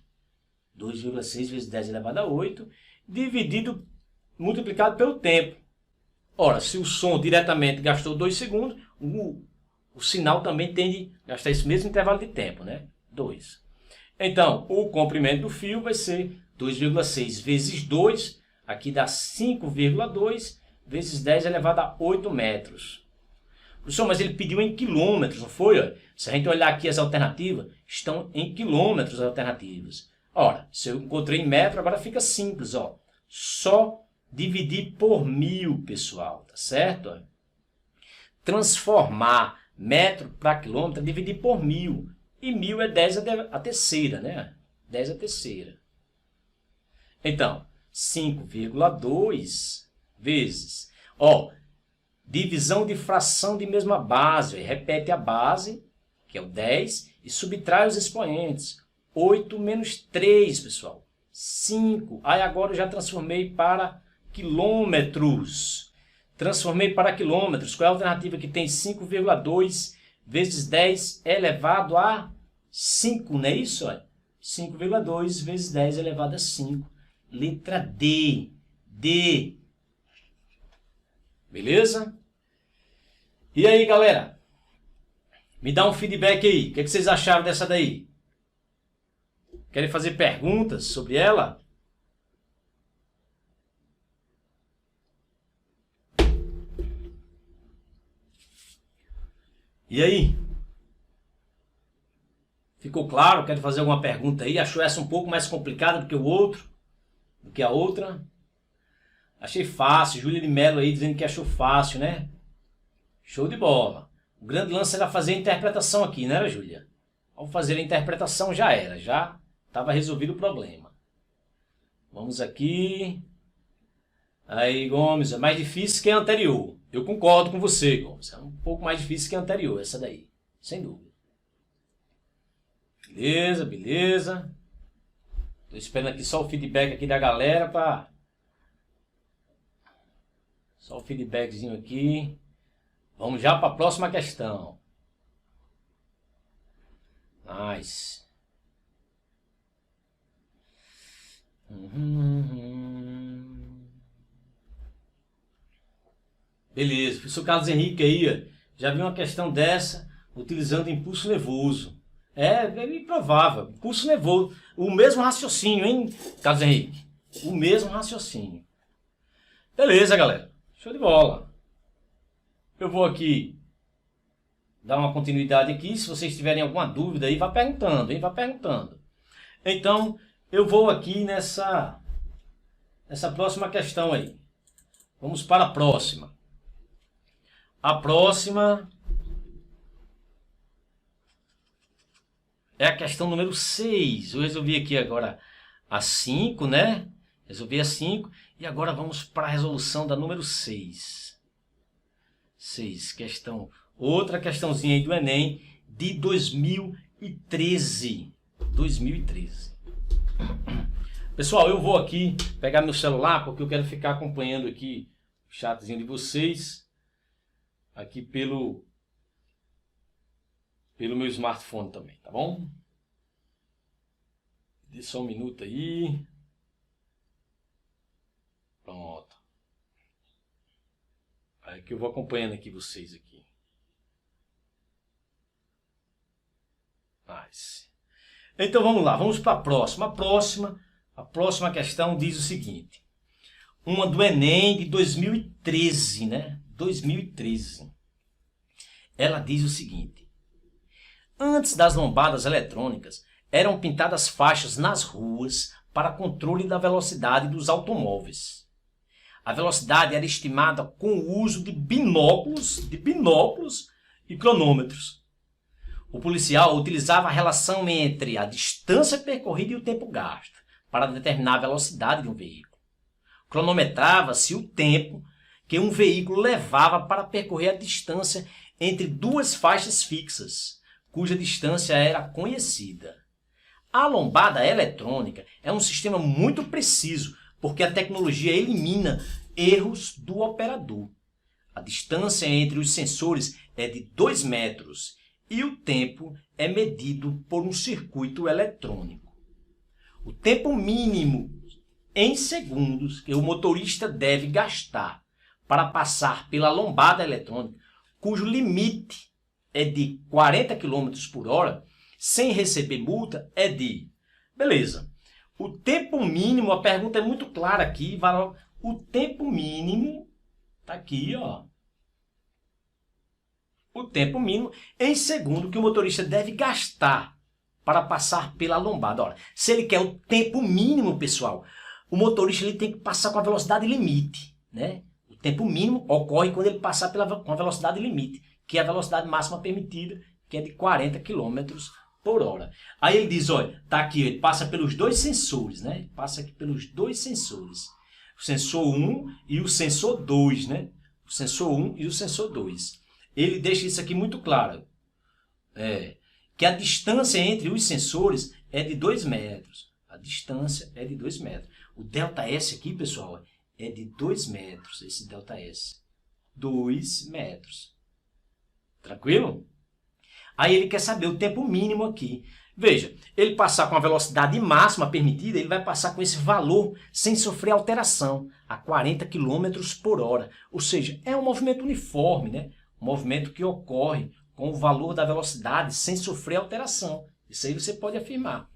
2,6 vezes 10 elevado a 8. Multiplicado pelo tempo. Ora, se o som diretamente gastou 2 segundos, o sinal também tem de gastar esse mesmo intervalo de tempo, né? 2. Então, o comprimento do fio vai ser 2,6 vezes 2, aqui dá 5,2 vezes 10 elevado a 8 metros. Professor, mas ele pediu em quilômetros, não foi? Se a gente olhar aqui as alternativas, estão em quilômetros as alternativas. Ora, se eu encontrei em metro, agora fica simples, ó. Só dividir por 1000, pessoal, tá certo? Transformar metro para quilômetro, dividir por 1000. E 1000 é 10 a terceira, né? 10 a terceira. Então, 5,2 vezes. Ó, divisão de fração de mesma base. Repete a base, que é o 10, e subtrai os expoentes. 8 menos 3, pessoal. 5. Aí agora eu já transformei para quilômetros. Transformei para quilômetros. Qual é a alternativa que tem 5,2 vezes 10 elevado a 5, não é isso? 5,2 vezes 10 elevado a 5. Letra D. D. Beleza? E aí, galera? Me dá um feedback aí. O que vocês acharam dessa daí? Querem fazer perguntas sobre ela? E aí? Ficou claro? Quer fazer alguma pergunta aí? Achou essa um pouco mais complicada do que o outro? Do que a outra? Achei fácil. Júlia de Mello aí dizendo que achou fácil, né? Show de bola. O grande lance era fazer a interpretação aqui, não era, Júlia? Ao fazer a interpretação já era. Já estava resolvido o problema. Vamos aqui. Aí, Gomes, é mais difícil que a anterior. Eu concordo com você, Gomes. É um pouco mais difícil que a anterior, essa daí. Sem dúvida. Beleza, beleza. Tô esperando aqui só o feedback aqui da galera para... Só o feedbackzinho aqui. Vamos já para a próxima questão. Nice. Beleza, professor Carlos Henrique aí, já viu uma questão dessa utilizando impulso nervoso. É improvável, impulso nervoso. O mesmo raciocínio, hein, Carlos Henrique? O mesmo raciocínio. Beleza, galera. Show de bola. Eu vou aqui dar uma continuidade aqui. Se vocês tiverem alguma dúvida aí, vá perguntando, hein? Vá perguntando. Então, eu vou aqui nessa próxima questão aí. Vamos para a próxima. A próxima é a questão número 6. Eu resolvi aqui agora a 5, né? Resolvi a 5. E agora vamos para a resolução da número 6. 6, questão. Outra questãozinha aí do Enem de 2013. 2013. Pessoal, eu vou aqui pegar meu celular porque eu quero ficar acompanhando aqui o chatzinho de vocês. Aqui pelo meu smartphone também, tá bom? Dê só um minuto aí. Pronto. Aí que eu vou acompanhando aqui vocês aqui. Nice. Então vamos lá, vamos para a próxima. A próxima questão diz o seguinte. Uma do Enem de 2013, né? 2013. Ela diz o seguinte. Antes das lombadas eletrônicas, eram pintadas faixas nas ruas para controle da velocidade dos automóveis. A velocidade era estimada com o uso de binóculos e cronômetros. O policial utilizava a relação entre a distância percorrida e o tempo gasto para determinar a velocidade de um veículo. Cronometrava-se o tempo que um veículo levava para percorrer a distância entre duas faixas fixas, cuja distância era conhecida. A lombada eletrônica é um sistema muito preciso, porque a tecnologia elimina erros do operador. A distância entre os sensores é de 2 metros e o tempo é medido por um circuito eletrônico. O tempo mínimo em segundos que o motorista deve gastar para passar pela lombada eletrônica, cujo limite é de 40 km por hora, sem receber multa, é de Beleza. O tempo mínimo, a pergunta é muito clara aqui. O tempo mínimo, tá aqui, ó. O tempo mínimo em segundo que o motorista deve gastar para passar pela lombada. Olha, se ele quer o tempo mínimo, pessoal, o motorista ele tem que passar com a velocidade limite, né? O tempo mínimo ocorre quando ele passar com a velocidade limite, que é a velocidade máxima permitida, que é de 40 km por hora. Aí ele diz, olha, tá aqui, ele passa pelos dois sensores, né? Passa aqui pelos dois sensores. O sensor 1 e o sensor 2, né? O sensor 1 e o sensor 2. Ele deixa isso aqui muito claro. Que a distância entre os sensores é de 2 metros. A distância é de 2 metros. O ΔS aqui, pessoal, é de 2 metros. Esse ΔS. 2 metros. Tranquilo? Aí ele quer saber o tempo mínimo aqui. Veja, ele passar com a velocidade máxima permitida, ele vai passar com esse valor sem sofrer alteração, a 40 km por hora. Ou seja, é um movimento uniforme, né? Um movimento que ocorre com o valor da velocidade sem sofrer alteração. Isso aí você pode afirmar.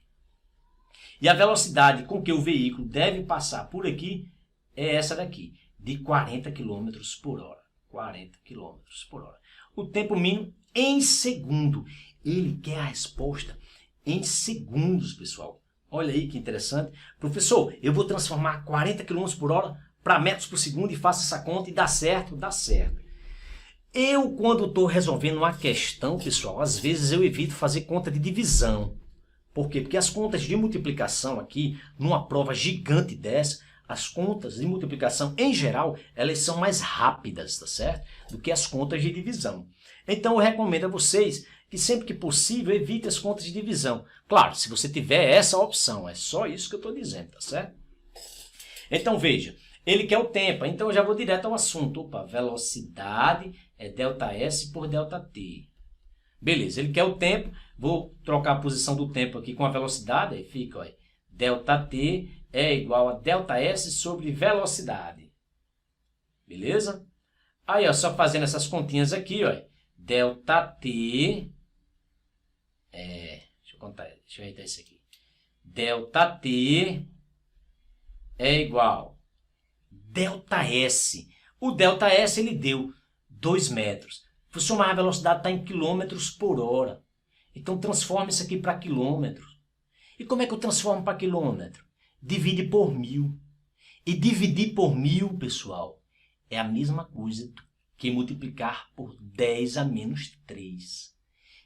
E a velocidade com que o veículo deve passar por aqui é essa daqui, de 40 km por hora. 40 km por hora. O tempo mínimo em segundo. Ele quer a resposta em segundos, pessoal. Olha aí que interessante. Professor, eu vou transformar 40 km por hora para metros por segundo e faço essa conta e dá certo? Dá certo. Eu, quando estou resolvendo uma questão, pessoal, às vezes eu evito fazer conta de divisão. Por quê? Porque as contas de multiplicação aqui, numa prova gigante dessa, as contas de multiplicação, em geral, elas são mais rápidas, tá certo? Do que as contas de divisão. Então, eu recomendo a vocês que sempre que possível, evite as contas de divisão. Claro, se você tiver essa opção, é só isso que eu estou dizendo, tá certo? Então, veja, ele quer o tempo, então eu já vou direto ao assunto. Opa, velocidade é ΔS por ΔT. Beleza, ele quer o tempo, vou trocar a posição do tempo aqui com a velocidade, aí fica, ó, ΔT é igual a ΔS sobre velocidade. Beleza? Aí, ó, só fazendo essas continhas aqui, ó, ΔT, deixa eu contar, deixa eu ajeitar isso aqui. ΔT é igual ΔS. O ΔS ele deu 2 metros. Vou somar a velocidade está em quilômetros por hora. Então transforma isso aqui para quilômetros. E como é que eu transformo para quilômetro? Divide por 1000. E dividir por 1000, pessoal, é a mesma coisa que multiplicar por 10 a menos 3.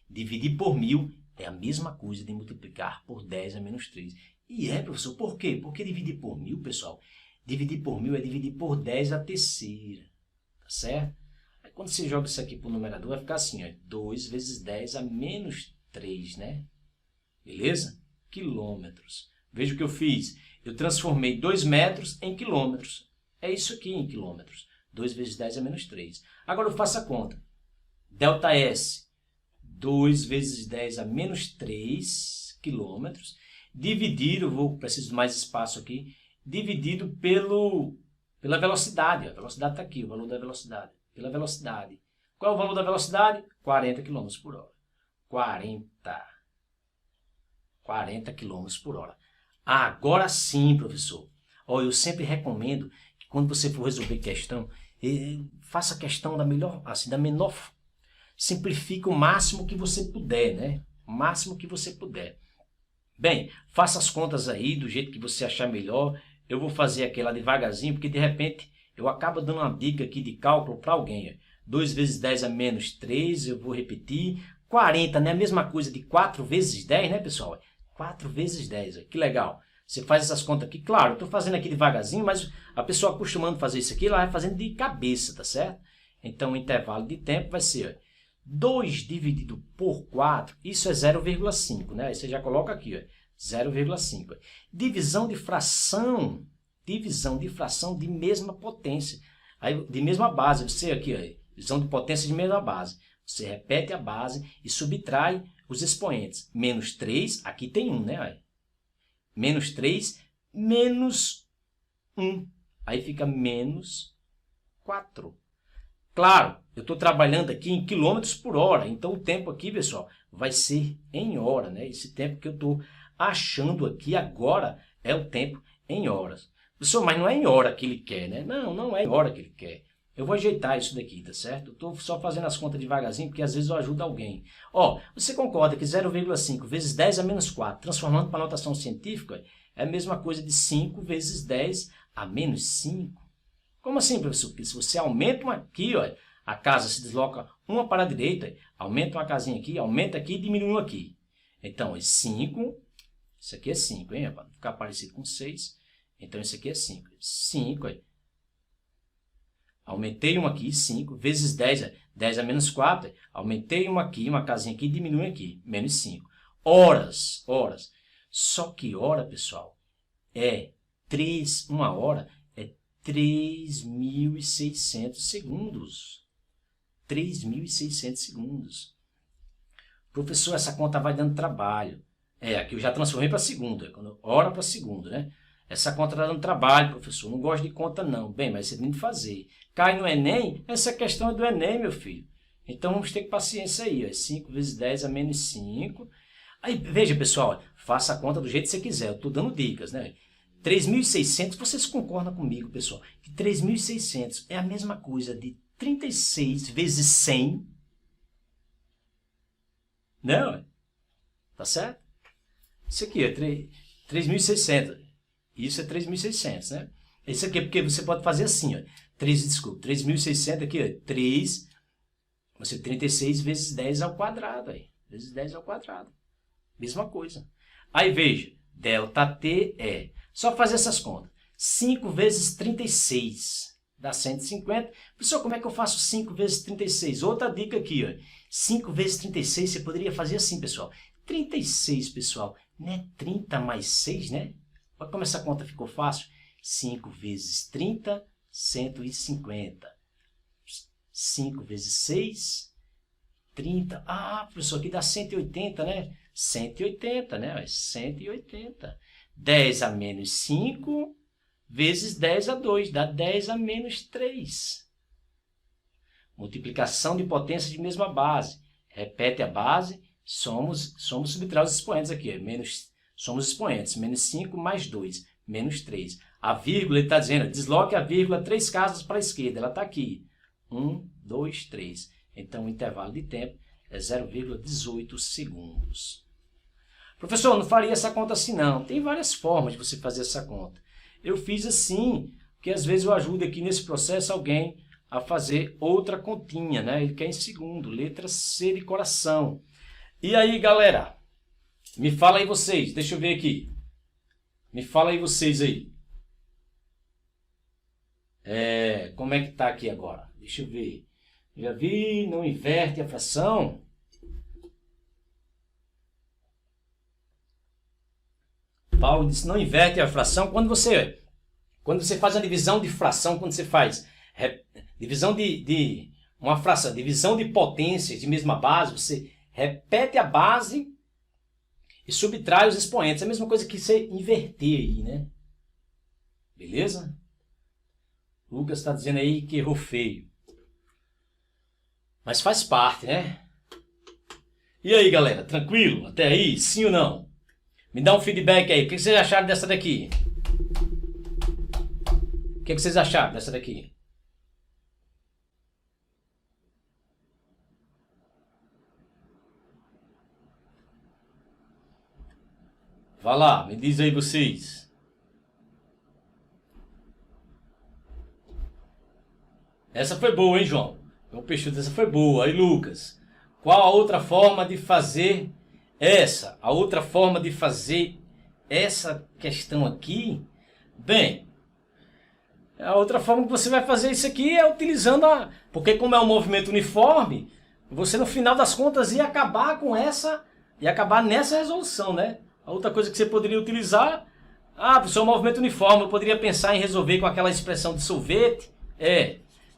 Dividir por 1000 é a mesma coisa de multiplicar por 10 a menos 3. E professor, por quê? Porque dividir por 1000, pessoal, dividir por 1000 é dividir por 10 a terceira. Tá certo? Aí quando você joga isso aqui para o numerador, vai ficar assim, ó, 2 vezes 10 a menos 3, né? Beleza? Quilômetros. Veja o que eu fiz. Eu transformei 2 metros em quilômetros. É isso aqui em quilômetros. 2 vezes 10 a menos 3. Agora eu faço a conta. ΔS, 2 vezes 10 a menos 3 quilômetros, dividido, preciso de mais espaço aqui, dividido pela velocidade. A velocidade está aqui, o valor da velocidade. Pela velocidade. Qual é o valor da velocidade? 40 km por hora. 40 km por hora. Agora sim, professor. Eu sempre recomendo que quando você for resolver questão, faça a questão da menor, simplifique o máximo que você puder, né? O máximo que você puder. Bem, faça as contas aí do jeito que você achar melhor. Eu vou fazer aquela devagarzinho, porque de repente eu acabo dando uma dica aqui de cálculo para alguém. 2 vezes 10 a menos 3, eu vou repetir. 40, né? A mesma coisa de 4 vezes 10, né, pessoal? 4 vezes 10, que legal. Você faz essas contas aqui, claro, eu estou fazendo aqui devagarzinho, mas a pessoa acostumando a fazer isso aqui, ela vai fazendo de cabeça, tá certo? Então o intervalo de tempo vai ser 2 dividido por 4, isso é 0,5, né? Aí você já coloca aqui, 0,5. Divisão de fração de mesma potência, aí, de mesma base, você aqui, divisão de potência de mesma base. Você repete a base e subtrai os expoentes. Menos 3, aqui tem 1, né? Menos 3, menos 1. Aí fica menos 4. Claro, eu estou trabalhando aqui em quilômetros por hora. Então o tempo aqui, pessoal, vai ser em hora, né? Esse tempo que eu estou achando aqui agora é o tempo em horas. Professor, mas não é em hora que ele quer, né? Não, não é em hora que ele quer. Eu vou ajeitar isso daqui, tá certo? Eu estou só fazendo as contas devagarzinho, porque às vezes eu ajudo alguém. Ó, você concorda que 0,5 vezes 10 a menos 4, transformando para notação científica, é a mesma coisa de 5 vezes 10 a menos 5? Como assim, professor? Porque se você aumenta uma aqui, ó, a casa se desloca uma para a direita, aumenta uma casinha aqui, aumenta aqui e diminui uma aqui. Então, é 5, isso aqui é 5, hein? Para não ficar parecido com 6. Então, isso aqui é 5. 5, aí. Aumentei uma aqui, 5, vezes 10, 10 a menos 4. Aumentei uma aqui, uma casinha aqui, diminui aqui, menos 5. Horas, horas. Só que hora, pessoal, é 3, uma hora é 3.600 segundos. 3.600 segundos. Professor, essa conta vai dando trabalho. Aqui eu já transformei para segundo, hora para segundo, né? Essa conta está dando trabalho, professor. Não gosto de conta, não. Bem, mas você tem que fazer. Cai no Enem? Essa questão é do Enem, meu filho. Então, vamos ter paciência aí. Ó. 5 vezes 10 a menos 5. Aí, veja, pessoal. Faça a conta do jeito que você quiser. Eu estou dando dicas, né? 3.600, vocês concordam comigo, pessoal? Que 3.600 é a mesma coisa de 36 vezes 100. Não? Tá certo? Isso aqui é 3.600. Isso é 3.600, né? Isso aqui é porque você pode fazer assim, ó. 3.600 aqui, ó. 3, você 36 vezes 10 ao quadrado, aí. Vezes 10 ao quadrado. Mesma coisa. Aí, veja. ΔT é... Só fazer essas contas. 5 vezes 36 dá 150. Professor, como é que eu faço 5 vezes 36? Outra dica aqui, ó. 5 vezes 36, você poderia fazer assim, pessoal. 36, pessoal, né? 30 mais 6, né? Olha como essa conta ficou fácil. 5 vezes 30, 150. 5 vezes 6, 30. Ah, professor, aqui dá 180, né? 180, né? 180. 10 a menos 5 vezes 10 a 2. Dá 10 a menos 3. Multiplicação de potência de mesma base. Repete a base. Somos subtrair os expoentes aqui. Somos expoentes. Menos 5 mais 2. Menos 3. A vírgula, ele está dizendo, desloque a vírgula 3 casas para a esquerda. Ela está aqui. 1, 2, 3. Então, o intervalo de tempo é 0,18 segundos. Professor, não faria essa conta assim, não. Tem várias formas de você fazer essa conta. Eu fiz assim, porque às vezes eu ajudo aqui nesse processo alguém a fazer outra continha, né? Ele quer em segundo, letra C de coração. E aí, galera? Me fala aí vocês, deixa eu ver aqui. Me fala aí vocês aí. Como é que tá aqui agora? Deixa eu ver. Já vi, não inverte a fração. Paulo disse, não inverte a fração. Quando você faz a divisão de fração, quando você faz divisão de uma fração, divisão de potências de mesma base, você repete a base e subtrai os expoentes. É a mesma coisa que você inverter aí, né? Beleza? Lucas está dizendo aí que errou feio. Mas faz parte, né? E aí, galera? Tranquilo? Até aí? Sim ou não? Me dá um feedback aí. O que vocês acharam dessa daqui? O que vocês acharam dessa daqui? Vá lá, me diz aí vocês. Essa foi boa, hein, João? João Peixoto, essa foi boa. Aí, Lucas. Qual a outra forma de fazer essa? A outra forma de fazer essa questão aqui? Bem, a outra forma que você vai fazer isso aqui é utilizando a... Porque como é um movimento uniforme, você no final das contas ia acabar com essa... Ia acabar nessa resolução, né? A outra coisa que você poderia utilizar... Ah, professor, é um movimento uniforme. Eu poderia pensar em resolver com aquela expressão de sorvete.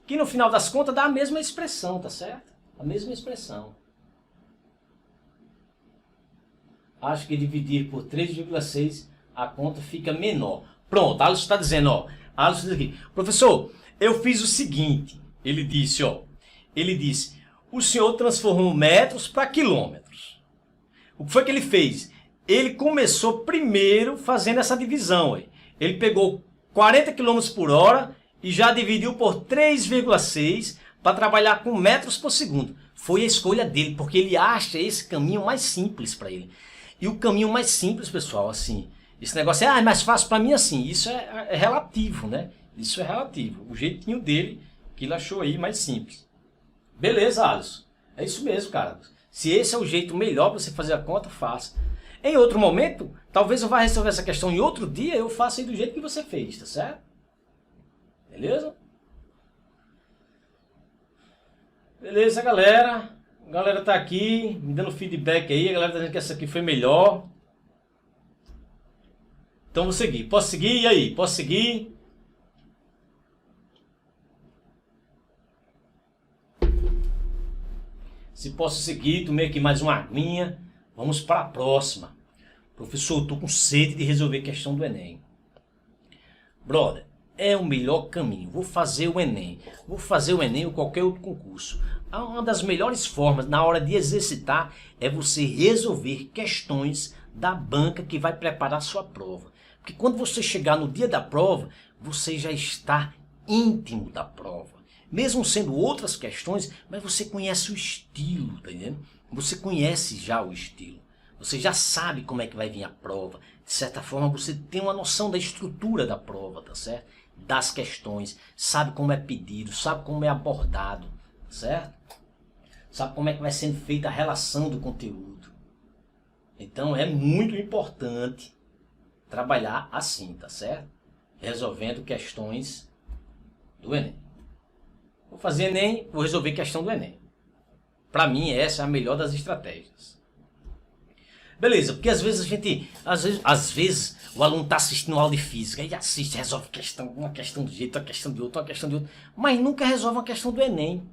Que no final das contas dá a mesma expressão, tá certo? A mesma expressão. Acho que dividir por 3,6 a conta fica menor. Pronto, Alisson está dizendo, ó. Alisson diz aqui, professor, eu fiz o seguinte. Ele disse, ó. Ele disse, o senhor transformou metros para quilômetros. O que foi que ele fez? ele começou primeiro fazendo essa divisão. Ele pegou 40 km por hora e já dividiu por 3,6 para trabalhar com metros por segundo. Foi a escolha dele, porque ele acha esse caminho mais simples para ele. E o caminho mais simples, pessoal, assim, esse negócio é mais fácil para mim assim, isso é relativo, né? Isso é relativo. O jeitinho dele, que ele achou aí mais simples. Beleza, Alisson. É isso mesmo, cara. Se esse é o jeito melhor para você fazer a conta, faça. Em outro momento, talvez eu vá resolver essa questão em outro dia, eu faça aí do jeito que você fez, tá certo? Beleza? Beleza, galera. A galera tá aqui, me dando feedback aí. A galera tá dizendo que essa aqui foi melhor. Então vou seguir. Posso seguir? E aí? Posso seguir? Se posso seguir, tomei aqui mais uma aguinha. Vamos para a próxima. Professor, eu tô com sede de resolver a questão do Enem. Brother, é o melhor caminho. Vou fazer o Enem. Vou fazer o Enem ou qualquer outro concurso. Uma das melhores formas na hora de exercitar é você resolver questões da banca que vai preparar a sua prova. Porque quando você chegar no dia da prova, você já está íntimo da prova. Mesmo sendo outras questões, mas você conhece o estilo, tá entendendo? Você conhece já o estilo. Você já sabe como é que vai vir a prova. De certa forma, você tem uma noção da estrutura da prova, tá certo? Das questões, sabe como é pedido, sabe como é abordado, certo? Sabe como é que vai sendo feita a relação do conteúdo. Então é muito importante trabalhar assim, tá certo? Resolvendo questões do Enem. Vou fazer Enem, vou resolver questão do Enem. Para mim essa é a melhor das estratégias. Beleza, porque às vezes a gente, às vezes o aluno está assistindo aula de física e assiste, resolve questão, uma questão de jeito, uma questão de outro, uma questão de outro, mas nunca resolve uma questão do Enem.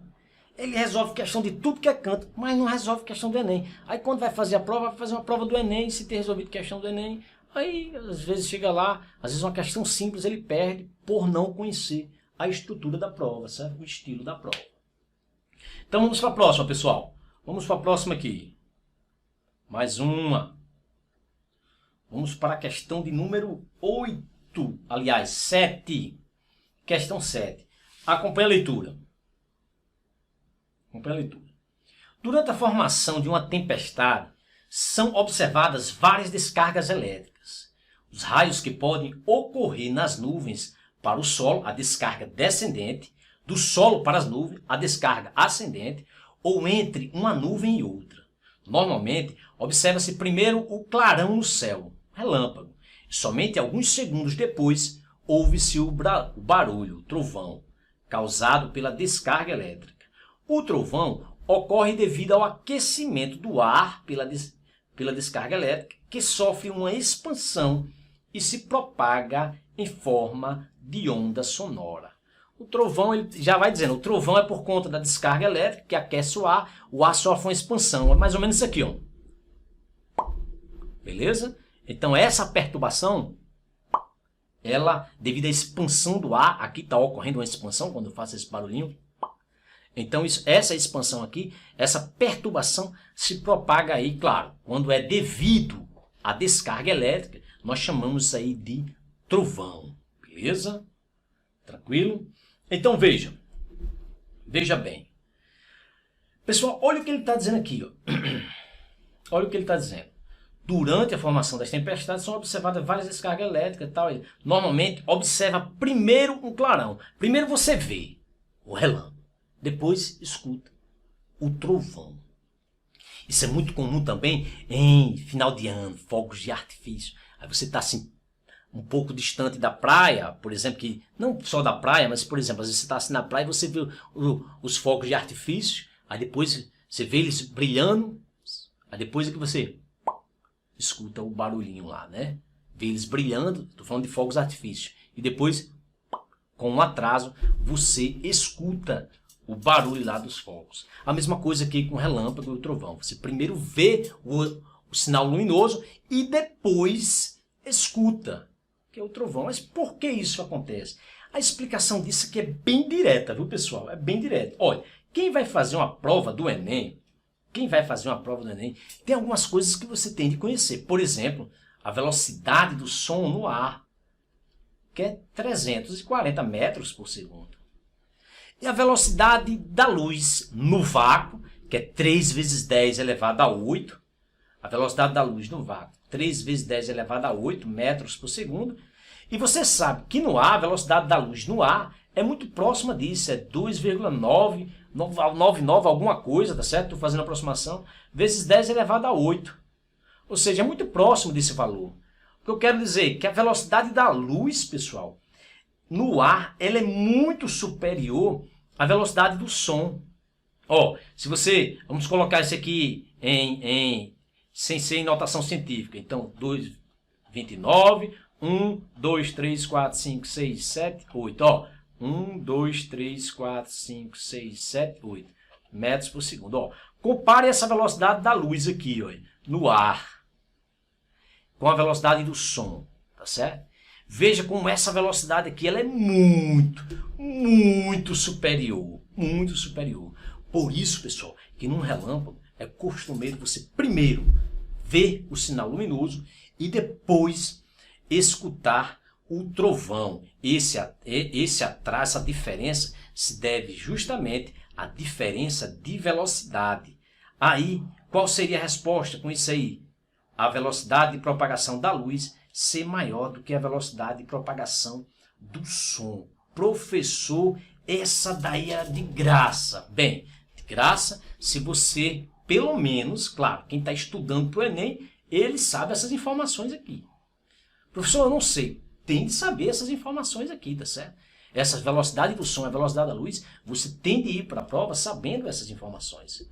Ele resolve questão de tudo que é canto, mas não resolve questão do Enem. Aí quando vai fazer a prova, vai fazer uma prova do Enem, se ter resolvido questão do Enem, aí às vezes chega lá, às vezes uma questão simples ele perde por não conhecer a estrutura da prova, certo? O estilo da prova. Então vamos para a próxima, pessoal. Vamos para a próxima aqui. Mais uma. Vamos para a questão de número 8. Aliás, 7. Questão 7. Acompanhe a leitura. Acompanhe a leitura. Durante a formação de uma tempestade, são observadas várias descargas elétricas. Os raios que podem ocorrer nas nuvens para o solo, a descarga descendente, do solo para as nuvens, a descarga ascendente, ou entre uma nuvem e outra. Normalmente, observa-se primeiro o clarão no céu, relâmpago, e somente alguns segundos depois ouve-se o barulho, o trovão, causado pela descarga elétrica. O trovão ocorre devido ao aquecimento do ar pela descarga elétrica, que sofre uma expansão e se propaga em forma de onda sonora. O trovão, ele já vai dizendo, o trovão é por conta da descarga elétrica que aquece o ar sofre uma expansão, é mais ou menos isso aqui, ó. Beleza? Então essa perturbação, ela, devido à expansão do ar, aqui está ocorrendo uma expansão quando eu faço esse barulhinho. Então essa expansão aqui, essa perturbação se propaga aí, claro, quando é devido à descarga elétrica, nós chamamos isso aí de trovão. Beleza? Tranquilo? Então veja bem. Pessoal, olha o que ele está dizendo aqui. Ó. Olha o que ele está dizendo. Durante a formação das tempestades são observadas várias descargas elétricas e tal. Normalmente observa primeiro um clarão. Primeiro você vê o relâmpago. Depois escuta o trovão. Isso é muito comum também em final de ano, fogos de artifício. Aí você está assim, um pouco distante da praia, por exemplo, que não só da praia, mas por exemplo, às vezes você está assim na praia e você vê os fogos de artifício, aí depois você vê eles brilhando, aí depois é que você escuta o barulhinho lá, né? Vê eles brilhando, estou falando de fogos de artifício, e depois, com um atraso, você escuta o barulho lá dos fogos. A mesma coisa aqui com o relâmpago e o trovão. Você primeiro vê o sinal luminoso e depois escuta, que é o trovão. Mas por que isso acontece? A explicação disso aqui é bem direta, viu, pessoal? É bem direta. Olha, quem vai fazer uma prova do Enem, quem vai fazer uma prova do Enem, tem algumas coisas que você tem de conhecer. Por exemplo, a velocidade do som no ar, que é 340 metros por segundo. E a velocidade da luz no vácuo, que é 3 vezes 10 elevado a 8. A velocidade da luz no vácuo, 3 vezes 10 elevado a 8 metros por segundo. E você sabe que no ar, a velocidade da luz no ar é muito próxima disso, é 2,999 alguma coisa, tá certo? Estou fazendo a aproximação, vezes 10 elevado a 8. Ou seja, é muito próximo desse valor. O que eu quero dizer é que a velocidade da luz, pessoal, no ar, ela é muito superior à velocidade do som. Ó, se você, vamos colocar isso aqui sem ser em notação científica. Então, 2,29, 1, 2, 3, 4, 5, 6, 7, 8. Ó, 1, 2, 3, 4, 5, 6, 7, 8 metros por segundo. Ó, compare essa velocidade da luz aqui, ó, no ar, com a velocidade do som, tá certo? Veja como essa velocidade aqui ela é muito superior, muito superior. Por isso, pessoal, que num relâmpago é costumeiro você primeiro ver o sinal luminoso e depois escutar o trovão. Esse atraso, essa diferença se deve justamente à diferença de velocidade. Aí, qual seria a resposta com isso aí? A velocidade de propagação da luz ser maior do que a velocidade de propagação do som. Professor, essa daí é de graça. Bem, de graça se você, pelo menos, claro, quem está estudando para o Enem, ele sabe essas informações aqui. Professor, eu não sei. Tem de saber essas informações aqui, tá certo? Essa velocidade do som e a velocidade da luz, você tem de ir para a prova sabendo essas informações.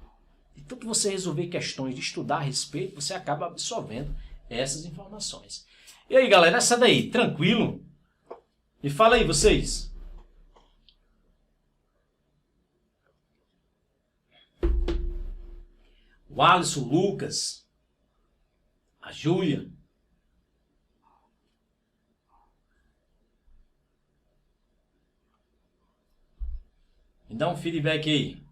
Então, que você resolver questões de estudar a respeito, você acaba absorvendo essas informações. E aí, galera, essa daí, tranquilo? Me fala aí, vocês. O Alisson, o Lucas, a Júlia. Me dá um feedback aí.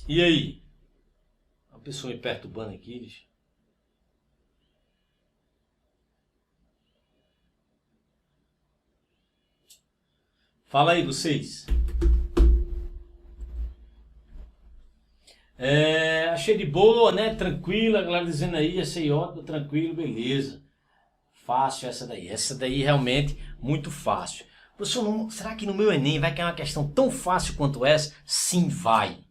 E aí? A pessoa me perturbando aqui, bicho. Fala aí, vocês. Achei de boa, né? Tranquila, a galera dizendo aí, achei ótimo, tranquilo, beleza. Fácil essa daí. Essa daí realmente muito fácil. Professor, será que no meu Enem vai cair uma questão tão fácil quanto essa? Sim, vai.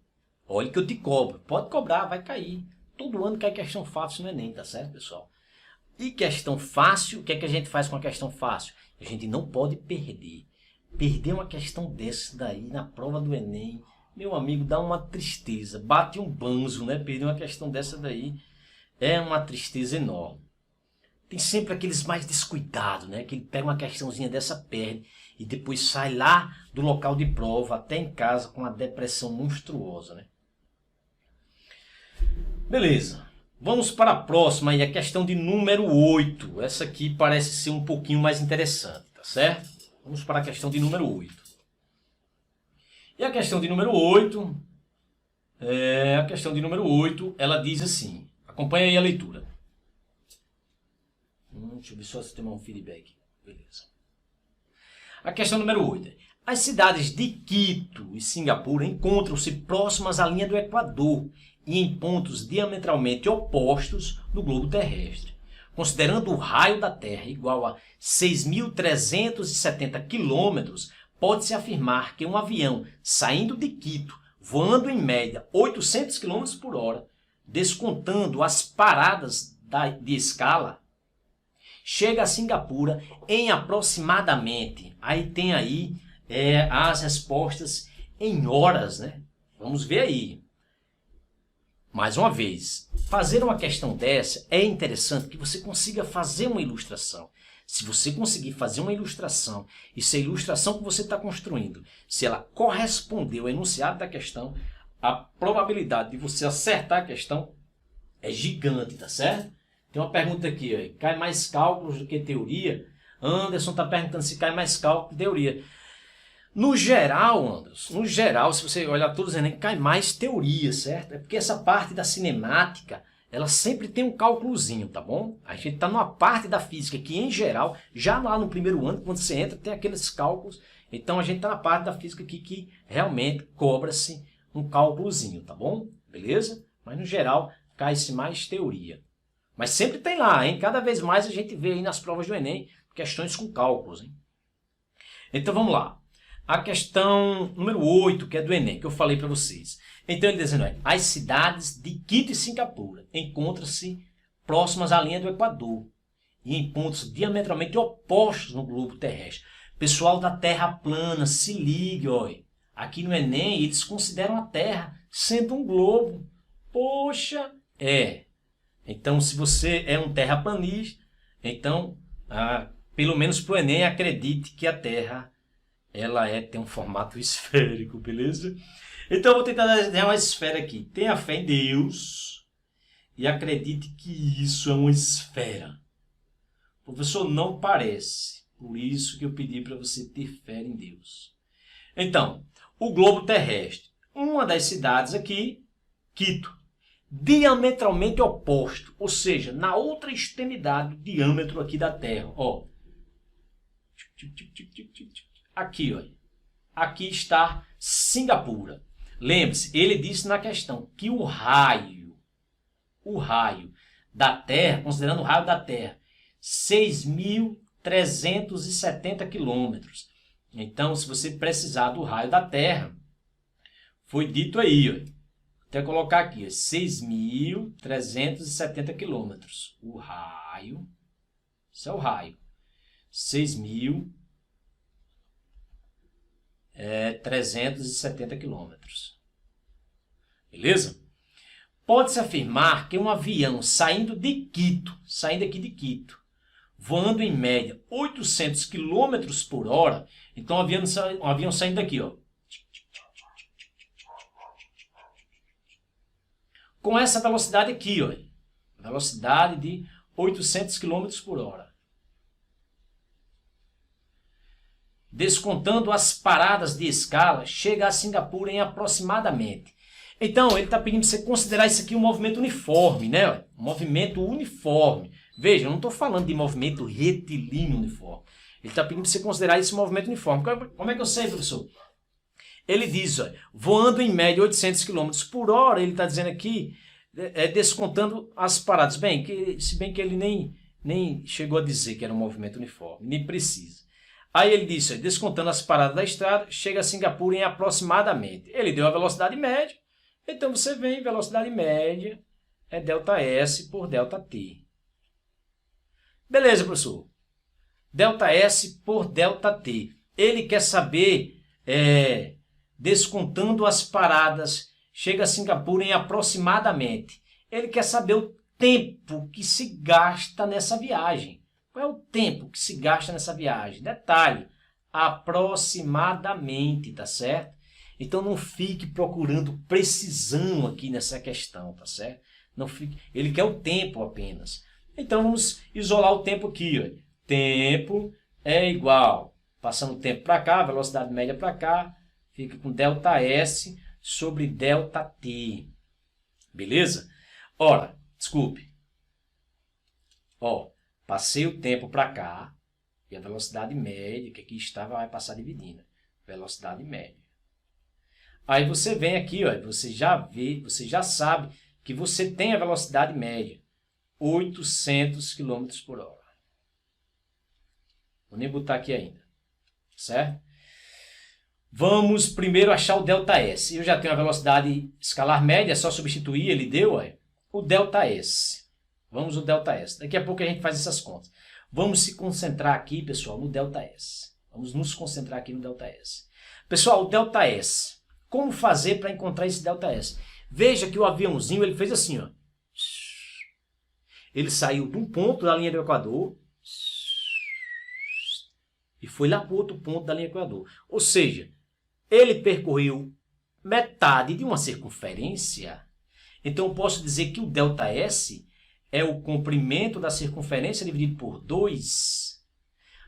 Olha que eu te cobro. Pode cobrar, vai cair. Todo ano cai questão fácil no Enem, tá certo, pessoal? E questão fácil, o que é que a gente faz com a questão fácil? A gente não pode perder. Perder uma questão dessa daí na prova do Enem, meu amigo, dá uma tristeza. Bate um banzo, né? Perder uma questão dessa daí é uma tristeza enorme. Tem sempre aqueles mais descuidados, né? Que ele pega uma questãozinha dessa, perde e depois sai lá do local de prova até em casa com uma depressão monstruosa, né? Beleza. Vamos para a próxima aí, a questão de número 8. Essa aqui parece ser um pouquinho mais interessante, tá certo? Vamos para a questão de número 8. E a questão de número 8, ela diz assim, acompanha aí a leitura. Deixa eu ver só se tem um feedback. Beleza. A questão número 8. As cidades de Quito e Singapura encontram-se próximas à linha do Equador e em pontos diametralmente opostos no globo terrestre. Considerando o raio da Terra igual a 6.370 quilômetros, pode-se afirmar que um avião saindo de Quito, voando em média 800 km por hora, descontando as paradas de escala, chega a Singapura em aproximadamente, aí tem aí as respostas em horas, né? Vamos ver aí. Mais uma vez, fazer uma questão dessa é interessante que você consiga fazer uma ilustração. Se você conseguir fazer uma ilustração e se a ilustração que você está construindo, se ela corresponder ao enunciado da questão, a probabilidade de você acertar a questão é gigante, tá certo? Tem uma pergunta aqui, ó. Cai mais cálculos do que teoria? Anderson está perguntando se cai mais cálculo que teoria. No geral, Anderson, no geral, se você olhar todos os Enem, cai mais teoria, certo? É porque essa parte da cinemática, ela sempre tem um cálculozinho, tá bom? A gente está numa parte da física que, em geral, já lá no primeiro ano, quando você entra, tem aqueles cálculos. Então, a gente está na parte da física aqui que realmente cobra-se um cálculozinho, tá bom? Beleza? Mas, no geral, cai-se mais teoria. Mas sempre tem lá, hein? Cada vez mais a gente vê aí nas provas do Enem questões com cálculos, hein? Então, vamos lá. A questão número 8, que é do Enem, que eu falei para vocês. Então ele dizendo, as cidades de Quito e Singapura encontram-se próximas à linha do Equador e em pontos diametralmente opostos no globo terrestre. Pessoal da Terra plana, se ligue, olha. Aqui no Enem eles consideram a Terra sendo um globo. Poxa, Então se você é um terraplanista, então pelo menos para o Enem acredite que a Terra ela tem um formato esférico, beleza? Então eu vou tentar desenhar uma esfera aqui. Tenha fé em Deus e acredite que isso é uma esfera. Professor, não parece. Por isso que eu pedi para você ter fé em Deus. Então, o globo terrestre. Uma das cidades aqui, Quito, diametralmente oposto. Ou seja, na outra extremidade do diâmetro aqui da Terra. Ó. Aqui, olha. Aqui está Singapura. Lembre-se, ele disse na questão que o raio da Terra, considerando o raio da Terra, 6.370 quilômetros. Então, se você precisar do raio da Terra, foi dito aí, olha. Até colocar aqui, 6.370 quilômetros. O raio, isso é o raio, 370 quilômetros. Beleza? Pode-se afirmar que um avião saindo aqui de Quito, voando em média 800 quilômetros por hora, então um avião saindo daqui, ó, com essa velocidade aqui, ó, velocidade de 800 quilômetros por hora. Descontando as paradas de escala, chega a Singapura em aproximadamente. Então, ele está pedindo para você considerar isso aqui um movimento uniforme, né? Um movimento uniforme. Veja, eu não estou falando de movimento retilíneo uniforme. Ele está pedindo para você considerar esse movimento uniforme. Como é que eu sei, professor? Ele diz, ó, voando em média 800 km por hora, ele está dizendo aqui, descontando as paradas. Bem, se bem que ele nem chegou a dizer que era um movimento uniforme, nem precisa. Aí ele disse, descontando as paradas da estrada, chega a Singapura em aproximadamente. Ele deu a velocidade média, então você vem, velocidade média é ΔS por ΔT. Beleza, professor. ΔS por ΔT. Ele quer saber, descontando as paradas, chega a Singapura em aproximadamente. Ele quer saber o tempo que se gasta nessa viagem. Qual é o tempo que se gasta nessa viagem? Detalhe, aproximadamente, tá certo? Então não fique procurando precisão aqui nessa questão, tá certo? Não fique, ele quer o tempo apenas. Então vamos isolar o tempo aqui, ó. Tempo é igual, passando o tempo para cá, velocidade média para cá, fica com ΔS sobre ΔT. Beleza? Ora, desculpe. Ó, passei o tempo para cá e a velocidade média, que aqui estava, vai passar dividindo. Velocidade média. Aí você vem aqui, ó, você já vê, você já sabe que você tem a velocidade média, 800 km por hora. Vou nem botar aqui ainda, certo? Vamos primeiro achar o ΔS. Eu já tenho a velocidade escalar média, é só substituir, ele deu, ó, o ΔS. Vamos no ΔS. Daqui a pouco a gente faz essas contas. Vamos se concentrar aqui, pessoal, no ΔS. Vamos nos concentrar aqui no ΔS. Pessoal, o ΔS. Como fazer para encontrar esse ΔS? Veja que o aviãozinho ele fez assim, ó. Ele saiu de um ponto da linha do Equador e foi lá para o outro ponto da linha do Equador. Ou seja, ele percorreu metade de uma circunferência. Então eu posso dizer que o ΔS é o comprimento da circunferência dividido por 2.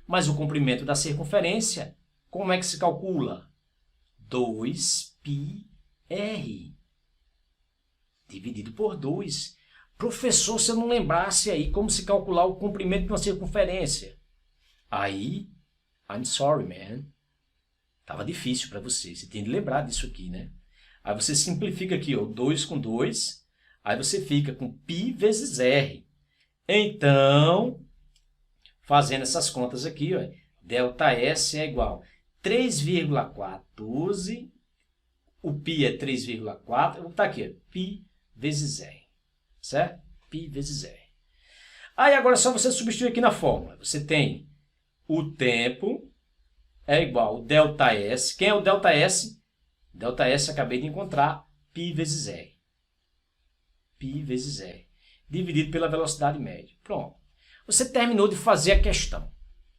Mas o comprimento da circunferência, como é que se calcula? 2πr dividido por 2. Professor, se eu não lembrasse aí como se calcular o comprimento de uma circunferência. Aí, I'm sorry, man. Tava difícil para você. Você tem de lembrar disso aqui, né? Aí você simplifica aqui, ó, 2 com 2. Aí você fica com π vezes r. Então, fazendo essas contas aqui, ó, ΔS é igual a 3,14. O π é 3,4. Eu vou botar aqui, ó, π vezes r. Certo? π vezes r. Aí agora é só você substituir aqui na fórmula. Você tem o tempo é igual ao ΔS. Quem é o ΔS? ΔS acabei de encontrar, π vezes r. π vezes r. Dividido pela velocidade média. Pronto. Você terminou de fazer a questão.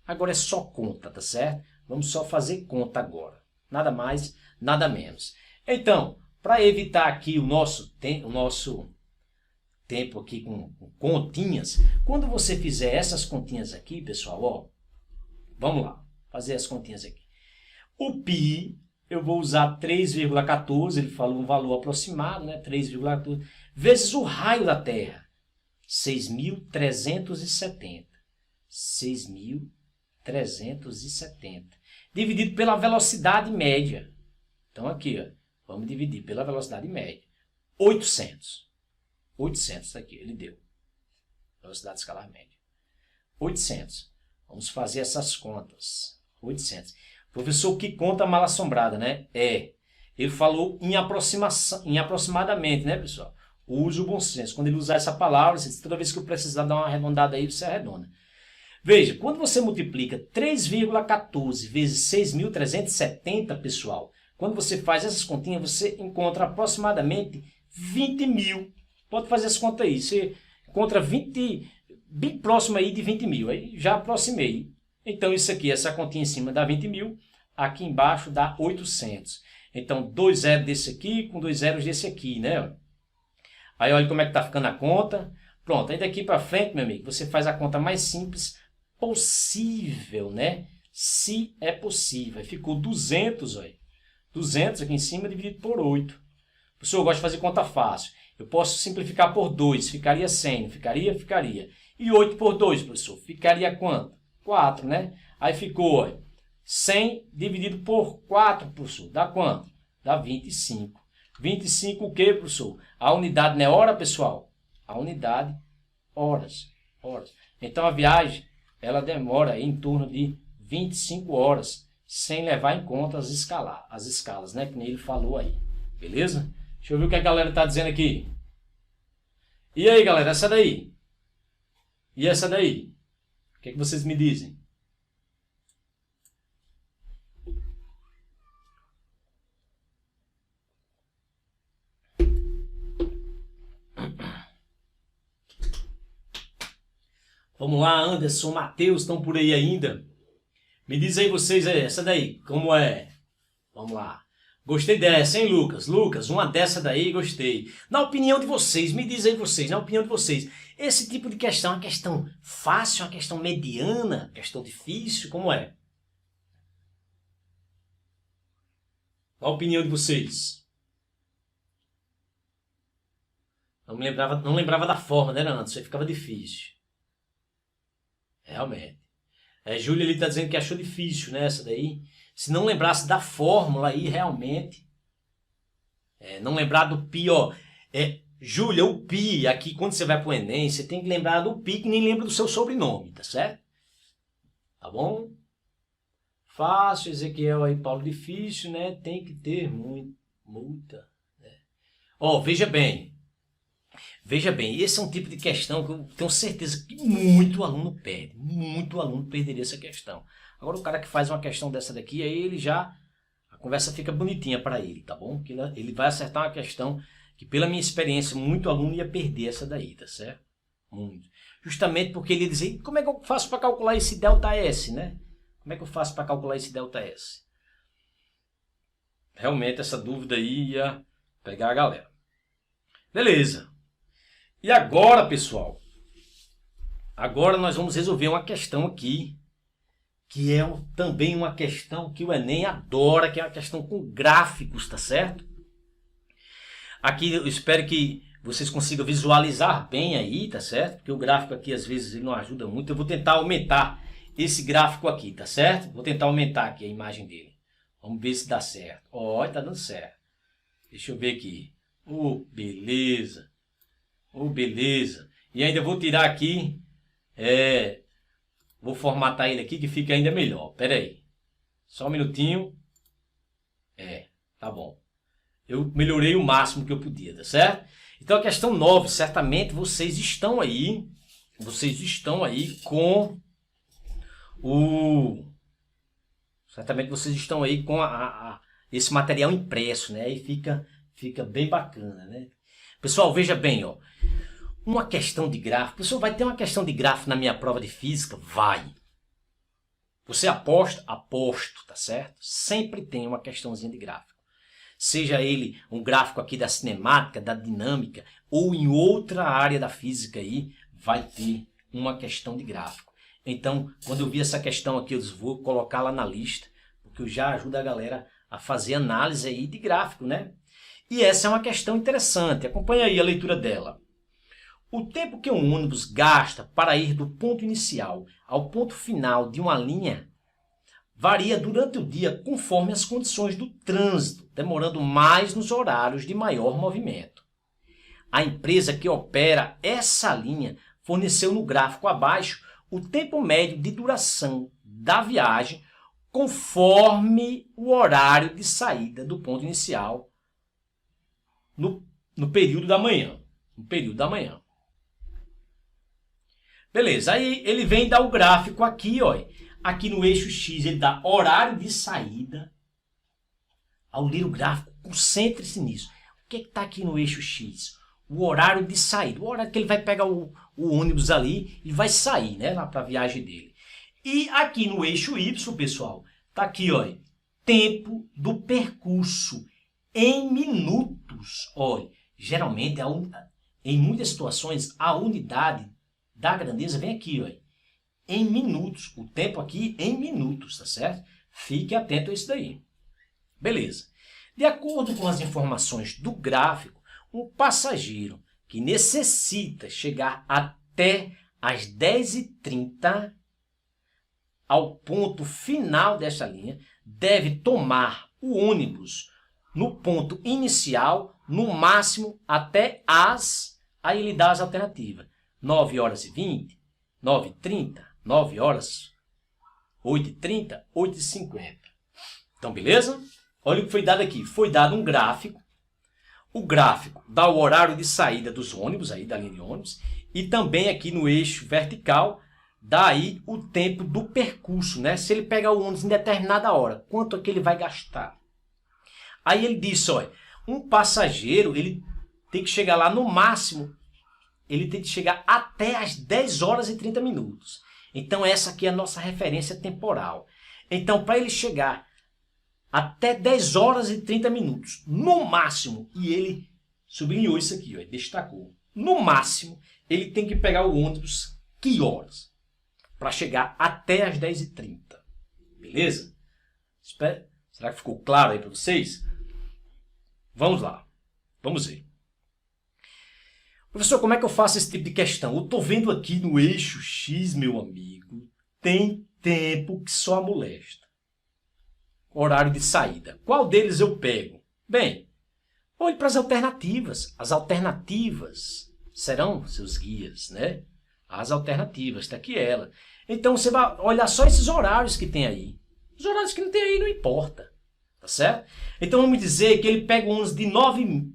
Agora é só conta, tá certo? Vamos só fazer conta agora. Nada mais, nada menos. Então, para evitar aqui o nosso tempo aqui com continhas, quando você fizer essas continhas aqui, pessoal, ó, vamos lá, fazer as continhas aqui. O π, eu vou usar 3,14, ele falou um valor aproximado, né? 3,14, vezes o raio da Terra, 6.370. 6.370. Dividido pela velocidade média. Então aqui, ó, vamos dividir pela velocidade média. 800. 800 aqui, ele deu. Velocidade escalar média. 800. Vamos fazer essas contas. 800. Professor, que conta mal assombrada, né? Ele falou em aproximação, em aproximadamente, né, pessoal? Use o bom senso. Quando ele usar essa palavra, toda vez que eu precisar dar uma arredondada aí, você arredonda. Veja, quando você multiplica 3,14 vezes 6.370, pessoal, quando você faz essas continhas, você encontra aproximadamente 20 mil. Pode fazer essa conta aí. Você encontra 20, bem próximo aí de 20 mil. Aí já aproximei. Então isso aqui, essa continha em cima dá 20 mil. Aqui embaixo dá 800. Então 2 zeros desse aqui com 2 zeros desse aqui, né? Aí olha como é que tá ficando a conta. Pronto, aí daqui para frente, meu amigo, você faz a conta mais simples possível, né? Se é possível. Aí ficou 200, olha. 200 aqui em cima dividido por 8. Professor, eu gosto de fazer conta fácil. Eu posso simplificar por 2, ficaria 100, não ficaria? Ficaria. E 8 por 2, professor, ficaria quanto? 4, né? Aí ficou, olha, 100 dividido por 4, professor, dá quanto? Dá 25. 25 o quê, professor? A unidade não é hora, pessoal? A unidade, horas. Então a viagem, ela demora aí em torno de 25 horas, sem levar em conta as escalas, né? Que nem ele falou aí. Beleza? Deixa eu ver o que a galera está dizendo aqui. E aí, galera, essa daí? E essa daí? O que é que vocês me dizem? Vamos lá, Anderson, Matheus, estão por aí ainda? Me diz aí vocês, essa daí, como é? Vamos lá. Gostei dessa, hein, Lucas? Lucas, uma dessa daí, gostei. Na opinião de vocês, me diz aí vocês, na opinião de vocês, esse tipo de questão é uma questão fácil, uma questão mediana, questão difícil, como é? Na opinião de vocês. Não lembrava da forma, né, Anderson? Aí ficava difícil. Realmente. Júlia ali está dizendo que achou difícil, né, essa daí. Se não lembrasse da fórmula aí, realmente. Não lembrar do pi, ó. Júlia, o pi, aqui quando você vai para o Enem, você tem que lembrar do pi que nem lembra do seu sobrenome, tá certo? Tá bom? Fácil, Ezequiel aí, Paulo, difícil, né? Tem que ter muita. Né? Ó, veja bem. Veja bem, esse é um tipo de questão que eu tenho certeza que muito aluno perde. Muito aluno perderia essa questão. Agora o cara que faz uma questão dessa daqui, aí ele já... A conversa fica bonitinha para ele, tá bom? Porque ele vai acertar uma questão que, pela minha experiência, muito aluno ia perder essa daí, tá certo? Muito. Justamente porque ele ia dizer, como é que eu faço para calcular esse ΔS, né? Como é que eu faço para calcular esse ΔS? Realmente essa dúvida aí ia pegar a galera. Beleza. E agora, pessoal, Agora nós vamos resolver uma questão aqui, que é também uma questão que o Enem adora, que é uma questão com gráficos, tá certo? Aqui eu espero que vocês consigam visualizar bem aí, tá certo? Porque o gráfico aqui às vezes ele não ajuda muito. Eu vou tentar aumentar esse gráfico aqui, tá certo? Vou tentar aumentar aqui a imagem dele. Vamos ver se dá certo. Ó, tá dando certo. Deixa eu ver aqui. Beleza. Beleza. E ainda vou tirar aqui. Vou formatar ele aqui que fica ainda melhor. Pera aí. Só um minutinho. Tá bom. Eu melhorei o máximo que eu podia, tá certo? Então a questão 9, certamente vocês estão aí com certamente vocês estão aí com esse material impresso, né? Aí fica bem bacana, né? Pessoal, veja bem, ó. Uma questão de gráfico. Pessoal, vai ter uma questão de gráfico na minha prova de física? Vai. Você aposta? Aposto, tá certo? Sempre tem uma questãozinha de gráfico. Seja ele um gráfico aqui da cinemática, da dinâmica, ou em outra área da física aí, vai ter uma questão de gráfico. Então, quando eu vi essa questão aqui, eu vou colocar lá na lista, porque eu já ajudo a galera a fazer análise aí de gráfico, né? E essa é uma questão interessante. Acompanha aí a leitura dela. O tempo que um ônibus gasta para ir do ponto inicial ao ponto final de uma linha varia durante o dia conforme as condições do trânsito, demorando mais nos horários de maior movimento. A empresa que opera essa linha forneceu no gráfico abaixo o tempo médio de duração da viagem conforme o horário de saída do ponto inicial no período da manhã. Beleza, aí ele vem dar o gráfico aqui, ó. Aqui no eixo X ele dá horário de saída. Ao ler o gráfico, concentre-se nisso. O que está aqui no eixo X? O horário de saída. O horário que ele vai pegar o ônibus ali e vai sair, né, lá para a viagem dele. E aqui no eixo Y, pessoal, está aqui, ó, tempo do percurso em minutos. Olha, geralmente, em muitas situações, a unidade da grandeza vem aqui, ó, em minutos. O tempo aqui em minutos, tá certo? Fique atento a isso daí. Beleza. De acordo com as informações do gráfico, um passageiro que necessita chegar até às 10h30 ao ponto final desta linha, deve tomar o ônibus no ponto inicial, no máximo até aí ele dá as alternativas. 9h20, 9h30, 9 horas, 8h30, 8h50. Então, beleza? Olha o que foi dado aqui. Foi dado um gráfico. O gráfico dá o horário de saída dos ônibus, aí da linha de ônibus, e também aqui no eixo vertical, dá aí o tempo do percurso, né? Se ele pegar o ônibus em determinada hora, quanto é que ele vai gastar? Aí ele disse, olha, um passageiro, ele tem que chegar lá no máximo, ele tem que chegar até às 10h30. Então essa aqui é a nossa referência temporal. Então para ele chegar até 10h30, no máximo, e ele sublinhou isso aqui, ó, destacou, no máximo ele tem que pegar o ônibus que horas? Para chegar até às 10h30. Beleza? Será que ficou claro aí para vocês? Vamos lá. Vamos ver. Professor, como é que eu faço esse tipo de questão? Eu estou vendo aqui no eixo X, meu amigo, tem tempo que só molesta. Horário de saída. Qual deles eu pego? Bem, olhe para as alternativas. As alternativas serão seus guias, né? As alternativas, está aqui ela. Então você vai olhar só esses horários que tem aí. Os horários que não tem aí não importa. Tá certo? Então vamos dizer que ele pega uns de 9h30,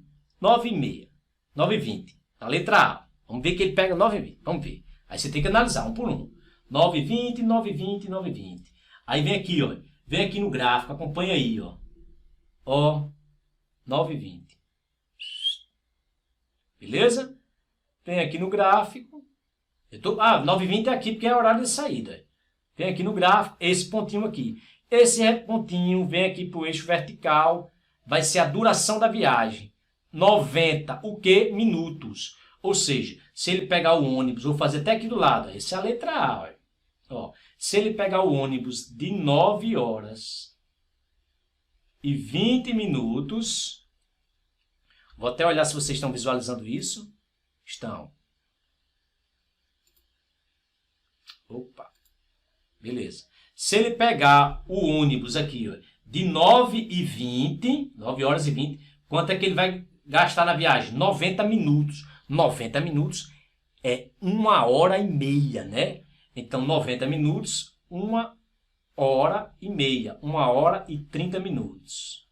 9h20. A letra A. Vamos ver que ele pega 9h20. Vamos ver. Aí você tem que analisar um por um. 9h20, 9h20, 9h20. Aí vem aqui, ó. Vem aqui no gráfico. Acompanha aí, ó. Ó. 9h20. Beleza? Vem aqui no gráfico. 9h20 é aqui porque é horário de saída. Vem aqui no gráfico. Esse pontinho aqui. Esse pontinho vem aqui para o eixo vertical. Vai ser a duração da viagem. 90, o quê? Minutos. Ou seja, se ele pegar o ônibus, vou fazer até aqui do lado, essa é a letra A. Ó, se ele pegar o ônibus de 9 horas e 20 minutos, vou até olhar se vocês estão visualizando isso. Estão. Opa, beleza. Se ele pegar o ônibus aqui, ó, de 9 horas e 20, quanto é que ele vai gastar na viagem? 90 minutos. 90 minutos é 1h30, né? Então, 90 minutos, 1h30, 1h30 minutos.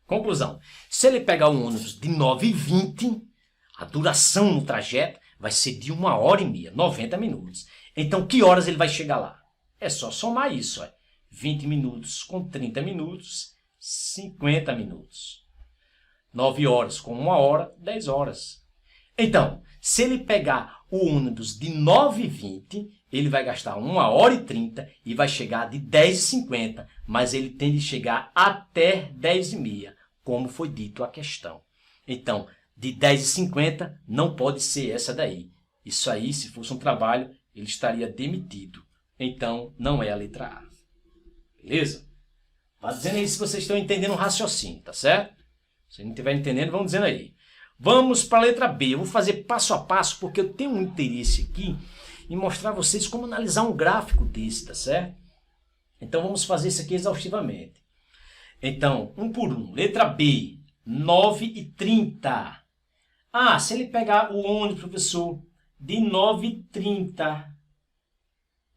Conclusão. Se ele pegar o ônibus de 9h20, a duração no trajeto vai ser de 1h30, 90 minutos. Então, que horas ele vai chegar lá? É só somar isso, ó. 20 minutos com 30 minutos, 50 minutos. 9 horas com 1 hora, 10 horas. Então, se ele pegar o ônibus de 9h20, ele vai gastar 1h30 e vai chegar de 10h50, mas ele tem de chegar até 10h30, como foi dito a questão. Então, de 10h50 não pode ser essa daí. Isso aí, se fosse um trabalho, ele estaria demitido. Então, não é a letra A. Beleza? Vá dizendo aí se vocês estão entendendo o raciocínio, tá certo? Se não estiver entendendo, vão dizendo aí. Vamos para a letra B. Eu vou fazer passo a passo, porque eu tenho um interesse aqui em mostrar a vocês como analisar um gráfico desse, tá certo? Então, vamos fazer isso aqui exaustivamente. Então, um por um. Letra B, 9h30. Ah, se ele pegar o ônibus, professor, de 9h30.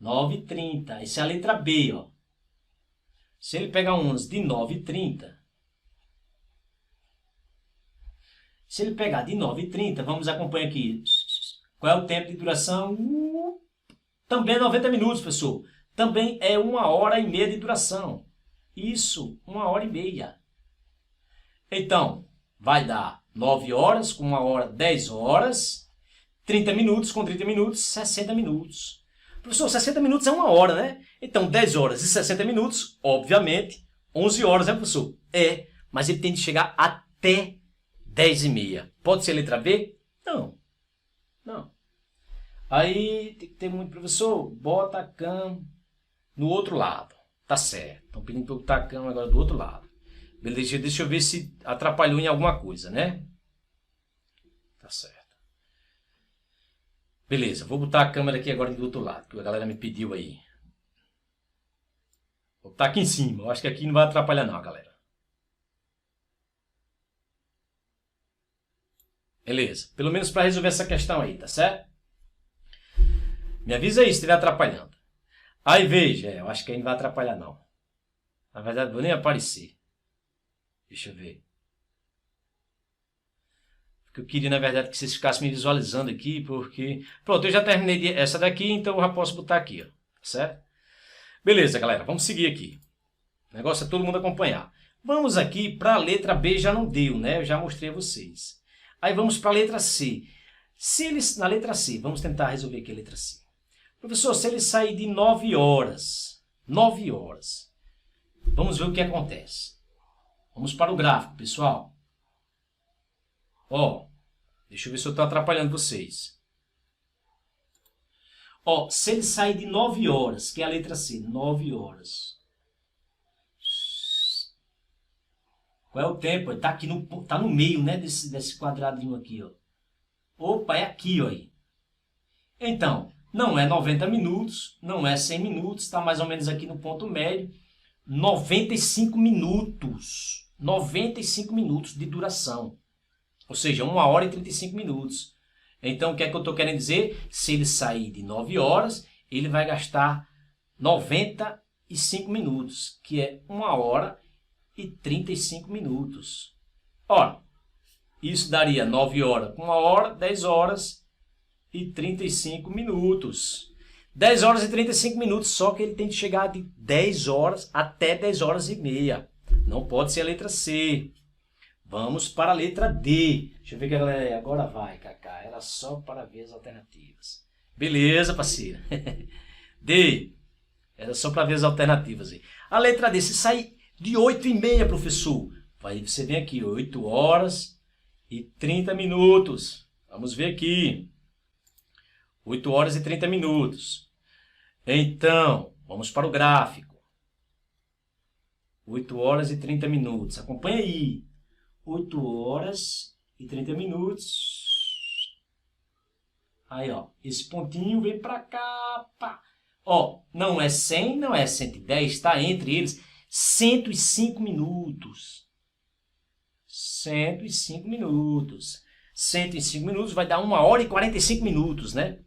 9h30. Essa é a letra B, ó. Se ele pegar um ônibus de 9h30, se ele pegar de 9h30, vamos acompanhar aqui. Qual é o tempo de duração? Também é 90 minutos, professor. Também é 1h30 de duração. Isso, 1h30. Então, vai dar 9 horas com 1 hora, 10 horas. 30 minutos com 30 minutos, 60 minutos. Professor, 60 minutos é 1 hora, né? Então, 10 horas e 60 minutos, obviamente, 11 horas, né, professor? É, mas ele tem de chegar até 10h30. Pode ser letra B? Não. Não. Aí, tem que ter muito, professor, bota a cama no outro lado. Tá certo. Estão pedindo para eu botar a cama agora do outro lado. Beleza, deixa eu ver se atrapalhou em alguma coisa, né? Tá certo. Beleza, vou botar a câmera aqui agora do outro lado, que a galera me pediu aí. Vou botar aqui em cima. Eu acho que aqui não vai atrapalhar não, galera. Beleza. Pelo menos para resolver essa questão aí, tá certo? Me avisa aí se estiver atrapalhando. Aí veja, eu acho que aí não vai atrapalhar não. Na verdade, vou nem aparecer. Deixa eu ver. Porque eu queria, na verdade, que vocês ficassem me visualizando aqui, porque... Pronto, eu já terminei essa daqui, então eu já posso botar aqui, ó. Certo? Beleza, galera, vamos seguir aqui. O negócio é todo mundo acompanhar. Vamos aqui para a letra B, já não deu, né? Eu já mostrei a vocês. Aí vamos para a letra C. Se eles, na letra C, vamos tentar resolver aqui a letra C. Professor, se ele sair de 9 horas, 9 horas, vamos ver o que acontece. Vamos para o gráfico, pessoal. Ó, deixa eu ver se eu estou atrapalhando vocês. Ó, se ele sair de 9 horas, que é a letra C, 9 horas. Qual é o tempo? Está aqui tá no meio, né, desse quadradinho aqui, ó. Opa, é aqui, ó. Aí. Então, não é 90 minutos, não é 100 minutos, está mais ou menos aqui no ponto médio. 95 minutos. 95 minutos de duração. Ou seja, 1h35 minutos. Então, o que é que eu estou querendo dizer? Se ele sair de 9 horas, ele vai gastar 95 minutos, que é 1h35 minutos. Ora, isso daria 9 horas com 1 hora, 10 horas e 35 minutos. 10 horas e 35 minutos, só que ele tem de chegar de 10 horas até 10 horas e meia. Não pode ser a letra C. Vamos para a letra D. Deixa eu ver que a galera... Agora vai, Cacá. Era só para ver as alternativas. Beleza, parceiro. D. Era só para ver as alternativas aí. A letra D. Se sair de 8h30, professor. Aí você vem aqui, 8 horas e 30 minutos. Vamos ver aqui. 8 horas e 30 minutos. Então, vamos para o gráfico. 8 horas e 30 minutos. Acompanha aí. 8 horas e 30 minutos. Aí, ó. Esse pontinho vem para cá. Pá. Ó, não é 100, não é 110. Está entre eles 105 minutos. 105 minutos. 105 minutos vai dar 1 hora e 45 minutos, né?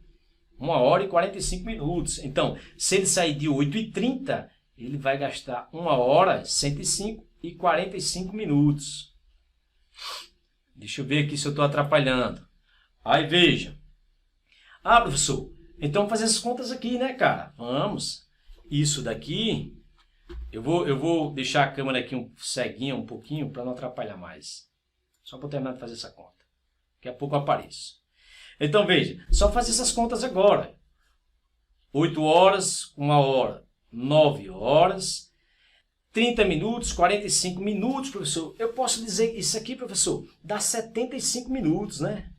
1 hora e 45 minutos. Então, se ele sair de 8h30, ele vai gastar 1 hora, 105 e 45 minutos. Deixa eu ver aqui se eu estou atrapalhando. Aí, veja. Ah, professor, então vamos fazer essas contas aqui, né, cara? Vamos. Isso daqui, eu vou deixar a câmera aqui ceguinha um pouquinho para não atrapalhar mais. Só para terminar de fazer essa conta. Daqui a pouco eu apareço. Então, veja, só fazer essas contas agora. 8 horas, 1 hora, 9 horas, 30 minutos, 45 minutos, professor. Eu posso dizer isso aqui, professor, dá 75 minutos, né?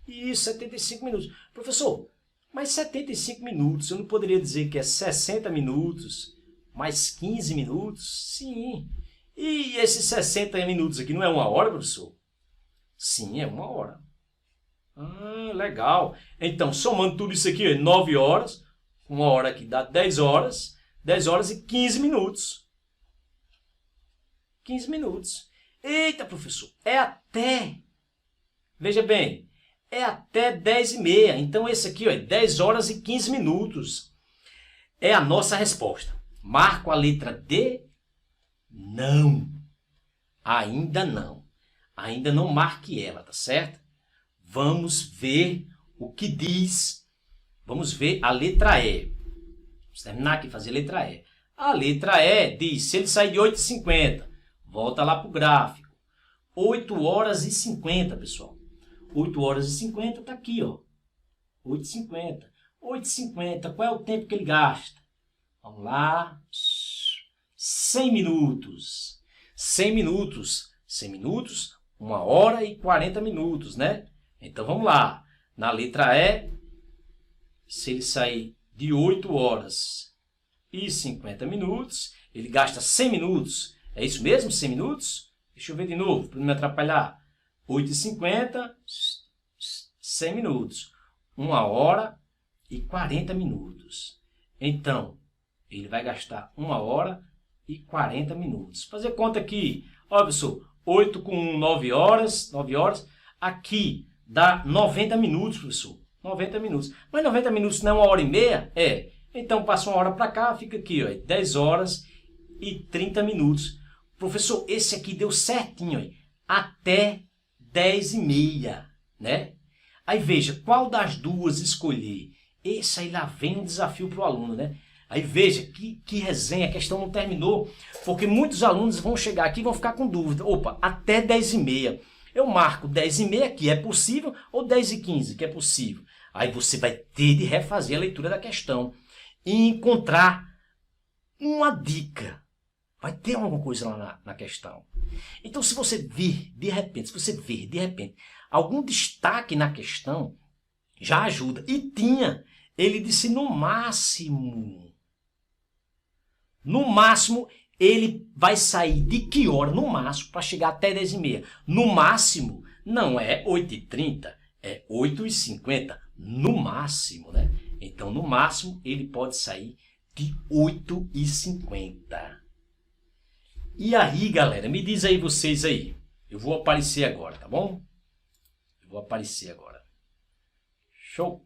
Isso, 75 minutos. Professor, mas 75 minutos, eu não poderia dizer que é 60 minutos, mais 15 minutos? Sim. E esses 60 minutos aqui não é 1 hora, professor? Sim, é 1 hora. Ah, legal. Então, somando tudo isso aqui, 9 horas, 1 hora aqui dá 10 horas, 10 horas e 15 minutos. 15 minutos. Eita, professor, é até, veja bem, é até 10h30. Então, esse aqui, ó, é 10 horas e 15 minutos. É a nossa resposta. Marco a letra D? Não. Ainda não. Ainda não marque ela, tá certo? Vamos ver o que diz. Vamos ver a letra E. Vamos terminar aqui e fazer a letra E. A letra E diz, se ele sair de 8h50, volta lá para o gráfico. 8 horas e 50, pessoal. 8 horas e 50 está aqui, ó. 8h50. 8h50, qual é o tempo que ele gasta? Vamos lá. 100 minutos. 100 minutos. 100 minutos, 1 hora e 40 minutos, né? Então, vamos lá. Na letra E, se ele sair de 8 horas e 50 minutos, ele gasta 100 minutos. É isso mesmo? 100 minutos? Deixa eu ver de novo, para não me atrapalhar. 8h50, 100 minutos. 1 hora e 40 minutos. Então, ele vai gastar 1 hora e 40 minutos. Fazer conta aqui. Olha, professor, 8 com 1, 9 horas. 9 horas. Aqui dá 90 minutos, professor. 90 minutos. Mas 90 minutos não é 1 hora e meia? É. Então, passa 1 hora para cá, fica aqui, ó, 10 horas e 30 minutos. Professor, esse aqui deu certinho, ó, até 10h30, né? Aí veja, qual das duas escolher? Esse aí lá vem um desafio para o aluno, né? Aí veja, que resenha, a questão não terminou, porque muitos alunos vão chegar aqui e vão ficar com dúvida. Opa, até 10h30. Eu marco 10h30 que é possível ou 10h15 que é possível. Aí você vai ter de refazer a leitura da questão e encontrar uma dica. Vai ter alguma coisa lá na questão. Então, se você ver de repente, algum destaque na questão, já ajuda. E ele disse no máximo, ele vai sair de que hora? No máximo, para chegar até 10h30. No máximo, não é 8h30, é 8h50. No máximo, né? Então, no máximo, ele pode sair de 8h50. E aí, galera, me diz aí vocês aí. Eu vou aparecer agora, tá bom? Eu vou aparecer agora. Show!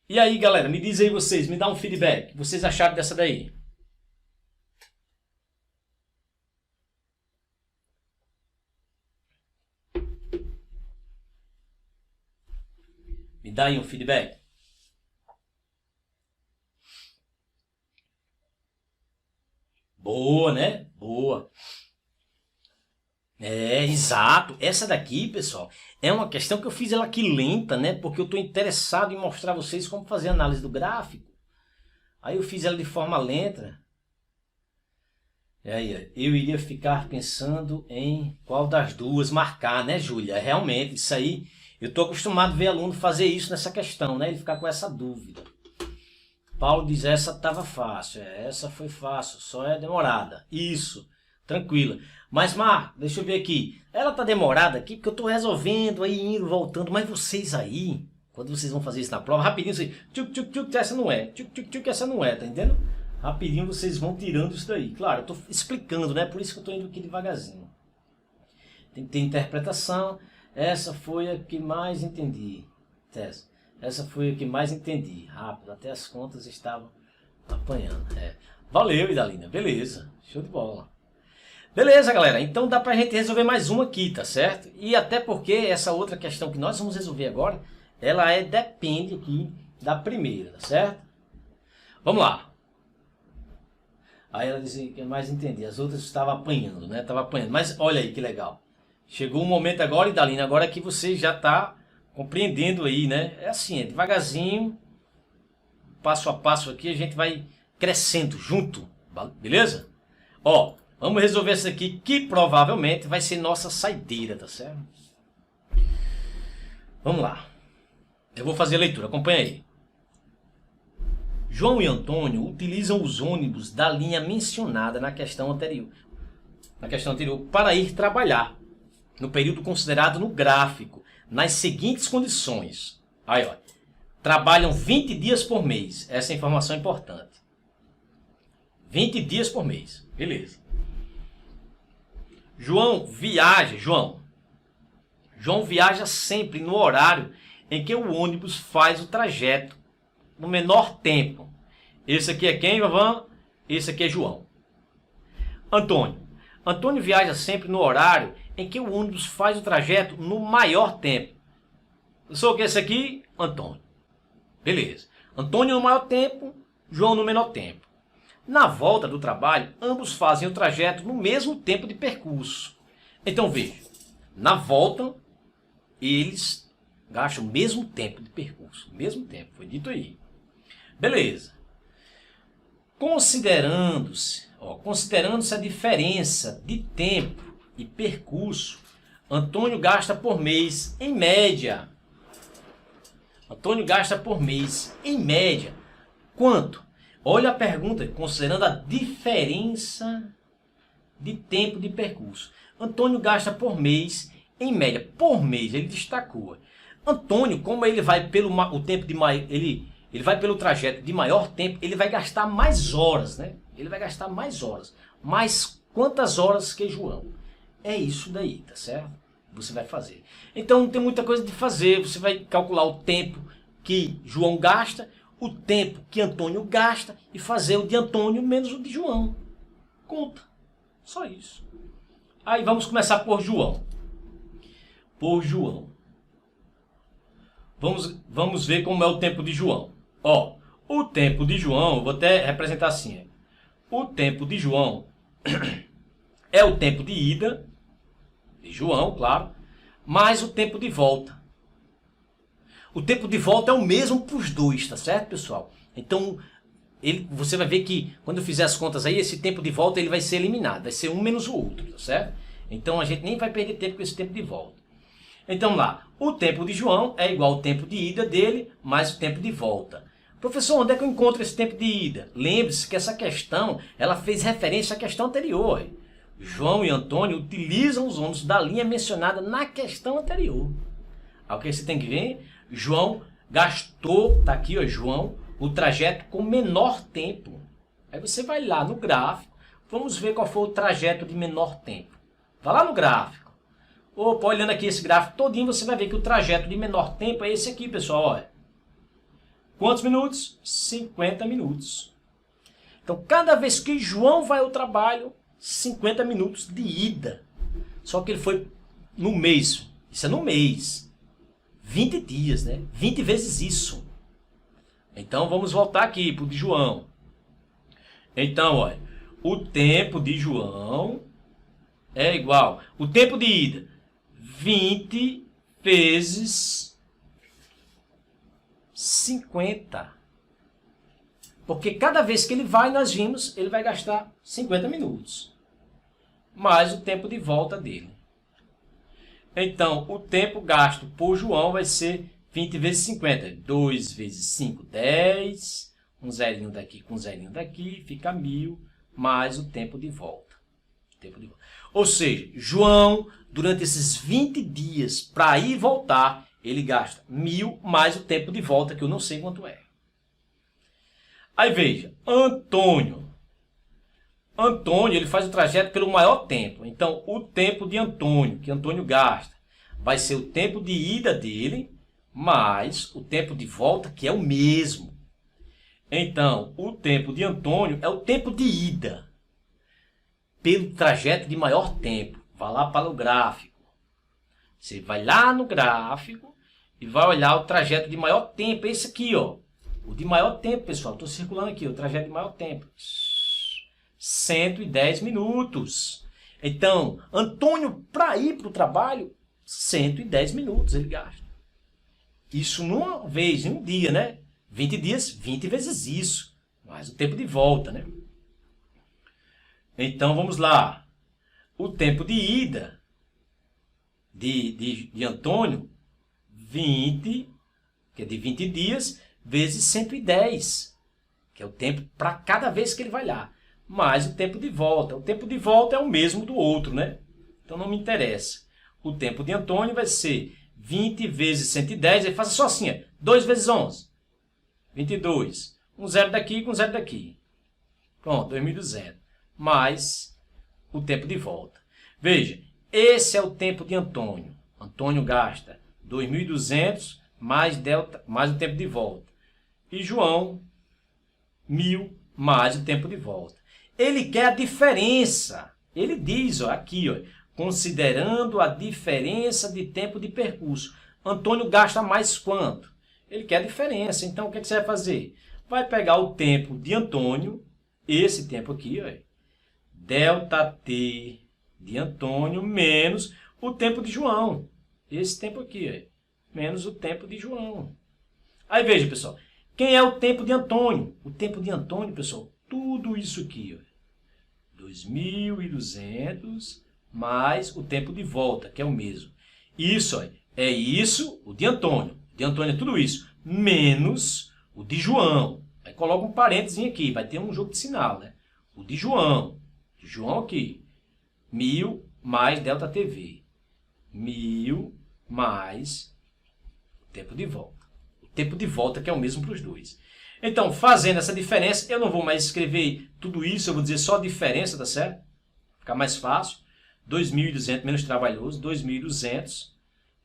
E aí, galera, me diz aí vocês, me dá um feedback. O que vocês acharam dessa daí? Me dá aí um feedback. Boa, né? Boa. É, exato. Essa daqui, pessoal, é uma questão que eu fiz ela aqui lenta, né? Porque eu estou interessado em mostrar a vocês como fazer análise do gráfico. Aí eu fiz ela de forma lenta. E aí, eu iria ficar pensando em qual das duas marcar, né, Júlia? Realmente, isso aí Eu estou acostumado a ver aluno fazer isso nessa questão, né? Ele ficar com essa dúvida. Paulo diz, essa estava fácil, essa foi fácil, só é demorada. Isso, tranquila. Mas, Marco, deixa eu ver aqui. Ela tá demorada aqui porque eu estou resolvendo, aí indo, voltando. Mas vocês aí, quando vocês vão fazer isso na prova, rapidinho, vocês... Tchuc, tchuc, tchuc, essa não é. Tchuc, tchuc, tchuc, essa não é, tá entendendo? Rapidinho vocês vão tirando isso daí. Claro, eu estou explicando, né? Por isso que eu estou indo aqui devagarzinho. Tem que ter interpretação. Essa foi a que mais entendi. Essa foi a que mais entendi. Rápido, até as contas estavam apanhando. Valeu, Idalina. Beleza. Show de bola. Beleza, galera. Então dá pra gente resolver mais uma aqui, tá certo? E até porque essa outra questão que nós vamos resolver agora, ela depende aqui da primeira, tá certo? Vamos lá. Aí ela disse que mais entendi. As outras estavam apanhando, né? Tava apanhando. Mas olha aí que legal. Chegou o momento agora, Idalina, agora que você já está compreendendo aí, né? É assim, é devagarzinho, passo a passo aqui, a gente vai crescendo junto, beleza? Ó, vamos resolver essa aqui, que provavelmente vai ser nossa saideira, tá certo? Vamos lá. Eu vou fazer a leitura, acompanha aí. João e Antônio utilizam os ônibus da linha mencionada na questão anterior para ir trabalhar, no período considerado no gráfico, nas seguintes condições. Aí, ó. Trabalham 20 dias por mês. Essa informação é importante. 20 dias por mês. Beleza. João viaja sempre no horário em que o ônibus faz o trajeto no menor tempo. Esse aqui é quem, Vavan? Esse aqui é João. Antônio viaja sempre no horário em que o ônibus faz o trajeto no maior tempo. Eu sou o que esse aqui? Antônio. Beleza. Antônio no maior tempo, João no menor tempo. Na volta do trabalho, ambos fazem o trajeto no mesmo tempo de percurso. Então veja, na volta, eles gastam o mesmo tempo de percurso. Mesmo tempo, foi dito aí. Beleza. Considerando-se a diferença de tempo e percurso, Antônio gasta por mês, em média. Quanto? Olha a pergunta, considerando a diferença de tempo de percurso. Antônio gasta por mês, em média. Por mês, ele destacou. Antônio, como ele vai pelo ele vai pelo trajeto de maior tempo, ele vai gastar mais horas, né? Ele vai gastar mais horas. Mas quantas horas que João? É isso daí, tá certo? Você vai fazer. Então não tem muita coisa de fazer. Você vai calcular o tempo que João gasta, o tempo que Antônio gasta e fazer o de Antônio menos o de João. Conta. Só isso. Aí vamos começar por João. Vamos ver como é o tempo de João. Ó, o tempo de João, vou até representar assim. O tempo de João é o tempo de ida, de João, claro, mais o tempo de volta. O tempo de volta é o mesmo para os dois, tá certo, pessoal? Então, você vai ver que quando eu fizer as contas aí, esse tempo de volta ele vai ser eliminado, vai ser um menos o outro, tá certo? Então a gente nem vai perder tempo com esse tempo de volta. Então lá, o tempo de João é igual ao tempo de ida dele, mais o tempo de volta. Professor, onde é que eu encontro esse tempo de ida? Lembre-se que essa questão, ela fez referência à questão anterior. João e Antônio utilizam os ônibus da linha mencionada na questão anterior. O que você tem que ver? João gastou, tá aqui, ó, João, o trajeto com menor tempo. Aí você vai lá no gráfico, vamos ver qual foi o trajeto de menor tempo. Vai lá no gráfico. Opa, olhando aqui esse gráfico todinho, você vai ver que o trajeto de menor tempo é esse aqui, pessoal, olha. Quantos minutos? 50 minutos. Então, cada vez que João vai ao trabalho, 50 minutos de ida. Só que ele foi no mês. Isso é no mês. 20 dias, né? 20 vezes isso. Então, vamos voltar aqui para o de João. Então, olha. O tempo de João é igual. O tempo de ida. 20 vezes 50. Porque cada vez que ele vai, nós vimos, ele vai gastar 50 minutos. Mais o tempo de volta dele. Então, o tempo gasto por João vai ser 20 vezes 50. 2 vezes 5, 10. Um zerinho daqui com um zerinho daqui, fica 1000, mais o tempo de volta. Ou seja, João, durante esses 20 dias, para ir e voltar, ele gasta 1000 mais o tempo de volta, que eu não sei quanto é. Aí veja, Antônio, ele faz o trajeto pelo maior tempo. Então, o tempo de Antônio, que Antônio gasta, vai ser o tempo de ida dele, mais o tempo de volta, que é o mesmo. Então, o tempo de Antônio é o tempo de ida, pelo trajeto de maior tempo. Vá lá para o gráfico. Você vai lá no gráfico e vai olhar o trajeto de maior tempo. Esse aqui, ó. O de maior tempo, pessoal. Estou circulando aqui, o trajeto de maior tempo. 110 minutos. Então, Antônio, para ir para o trabalho, 110 minutos ele gasta. Isso numa vez, em um dia, né? 20 dias, 20 vezes isso. Mais o tempo de volta, né? Então, vamos lá. O tempo de ida de Antônio, 20, que é de 20 dias, vezes 110, que é o tempo para cada vez que ele vai lá. Mais o tempo de volta. O tempo de volta é o mesmo do outro, né? Então, não me interessa. O tempo de Antônio vai ser 20 vezes 110, aí faça só assim, ó, 2 vezes 11. 22. Um zero daqui com um zero daqui. Pronto, 2.200. Mais o tempo de volta. Veja, esse é o tempo de Antônio. Antônio gasta 2.200 mais o tempo de volta. E João, 1.000 mais o tempo de volta. Ele quer a diferença. Ele diz, ó, aqui, ó, considerando a diferença de tempo de percurso. Antônio gasta mais quanto? Ele quer a diferença. Então, o que você vai fazer? Vai pegar o tempo de Antônio, esse tempo aqui, ó, ΔT de Antônio menos o tempo de João. Esse tempo aqui, ó, menos o tempo de João. Aí veja, pessoal, quem é o tempo de Antônio? O tempo de Antônio, pessoal, tudo isso aqui, ó, 2.200 mais o tempo de volta, que é o mesmo. Isso, ó, é isso, o de Antônio. O de Antônio é tudo isso, menos o de João. Aí coloca um parênteses aqui, vai ter um jogo de sinal, né? O de João. De João aqui. 1.000 mais ΔTV. 1.000 mais o tempo de volta. O tempo de volta que é o mesmo para os dois. Então, fazendo essa diferença, eu não vou mais escrever tudo isso, eu vou dizer só a diferença, tá certo? Fica mais fácil. 2.200 menos trabalhoso, 2.200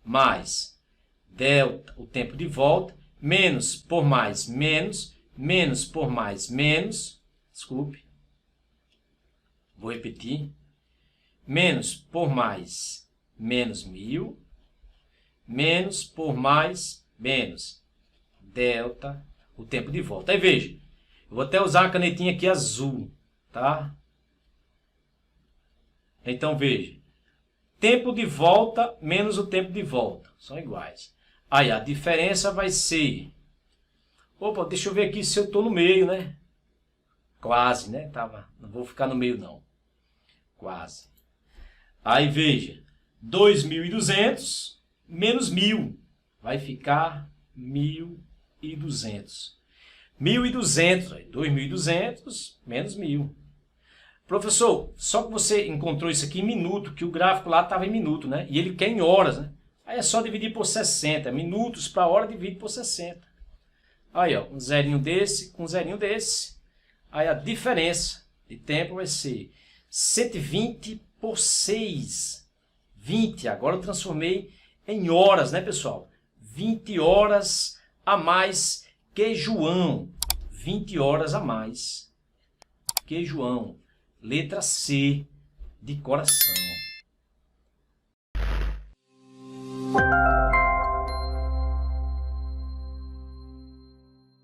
mais delta, o tempo de volta, menos por mais, menos, menos por mais, menos, desculpe, vou repetir, menos por mais, menos 1.000, menos por mais, menos delta, o tempo de volta. Aí veja, eu vou até usar a canetinha aqui azul, tá? Então veja, tempo de volta menos o tempo de volta, são iguais. Aí a diferença vai ser, opa, deixa eu ver aqui se eu estou no meio, né? Quase, né? Não vou ficar no meio não, quase. Aí veja, 2.200 menos 1.000, vai ficar 1.200. 1.200, 2.200 menos 1.000. Professor, só que você encontrou isso aqui em minuto, que o gráfico lá estava em minuto, né? E ele quer em horas, né? Aí é só dividir por 60. Minutos para hora, divide por 60. Aí, ó, um zerinho desse com um zerinho desse. Aí a diferença de tempo vai ser 120 por 6. 20. Agora eu transformei em horas, né, pessoal? 20 horas a mais que João. 20 horas a mais que João. Letra C de coração.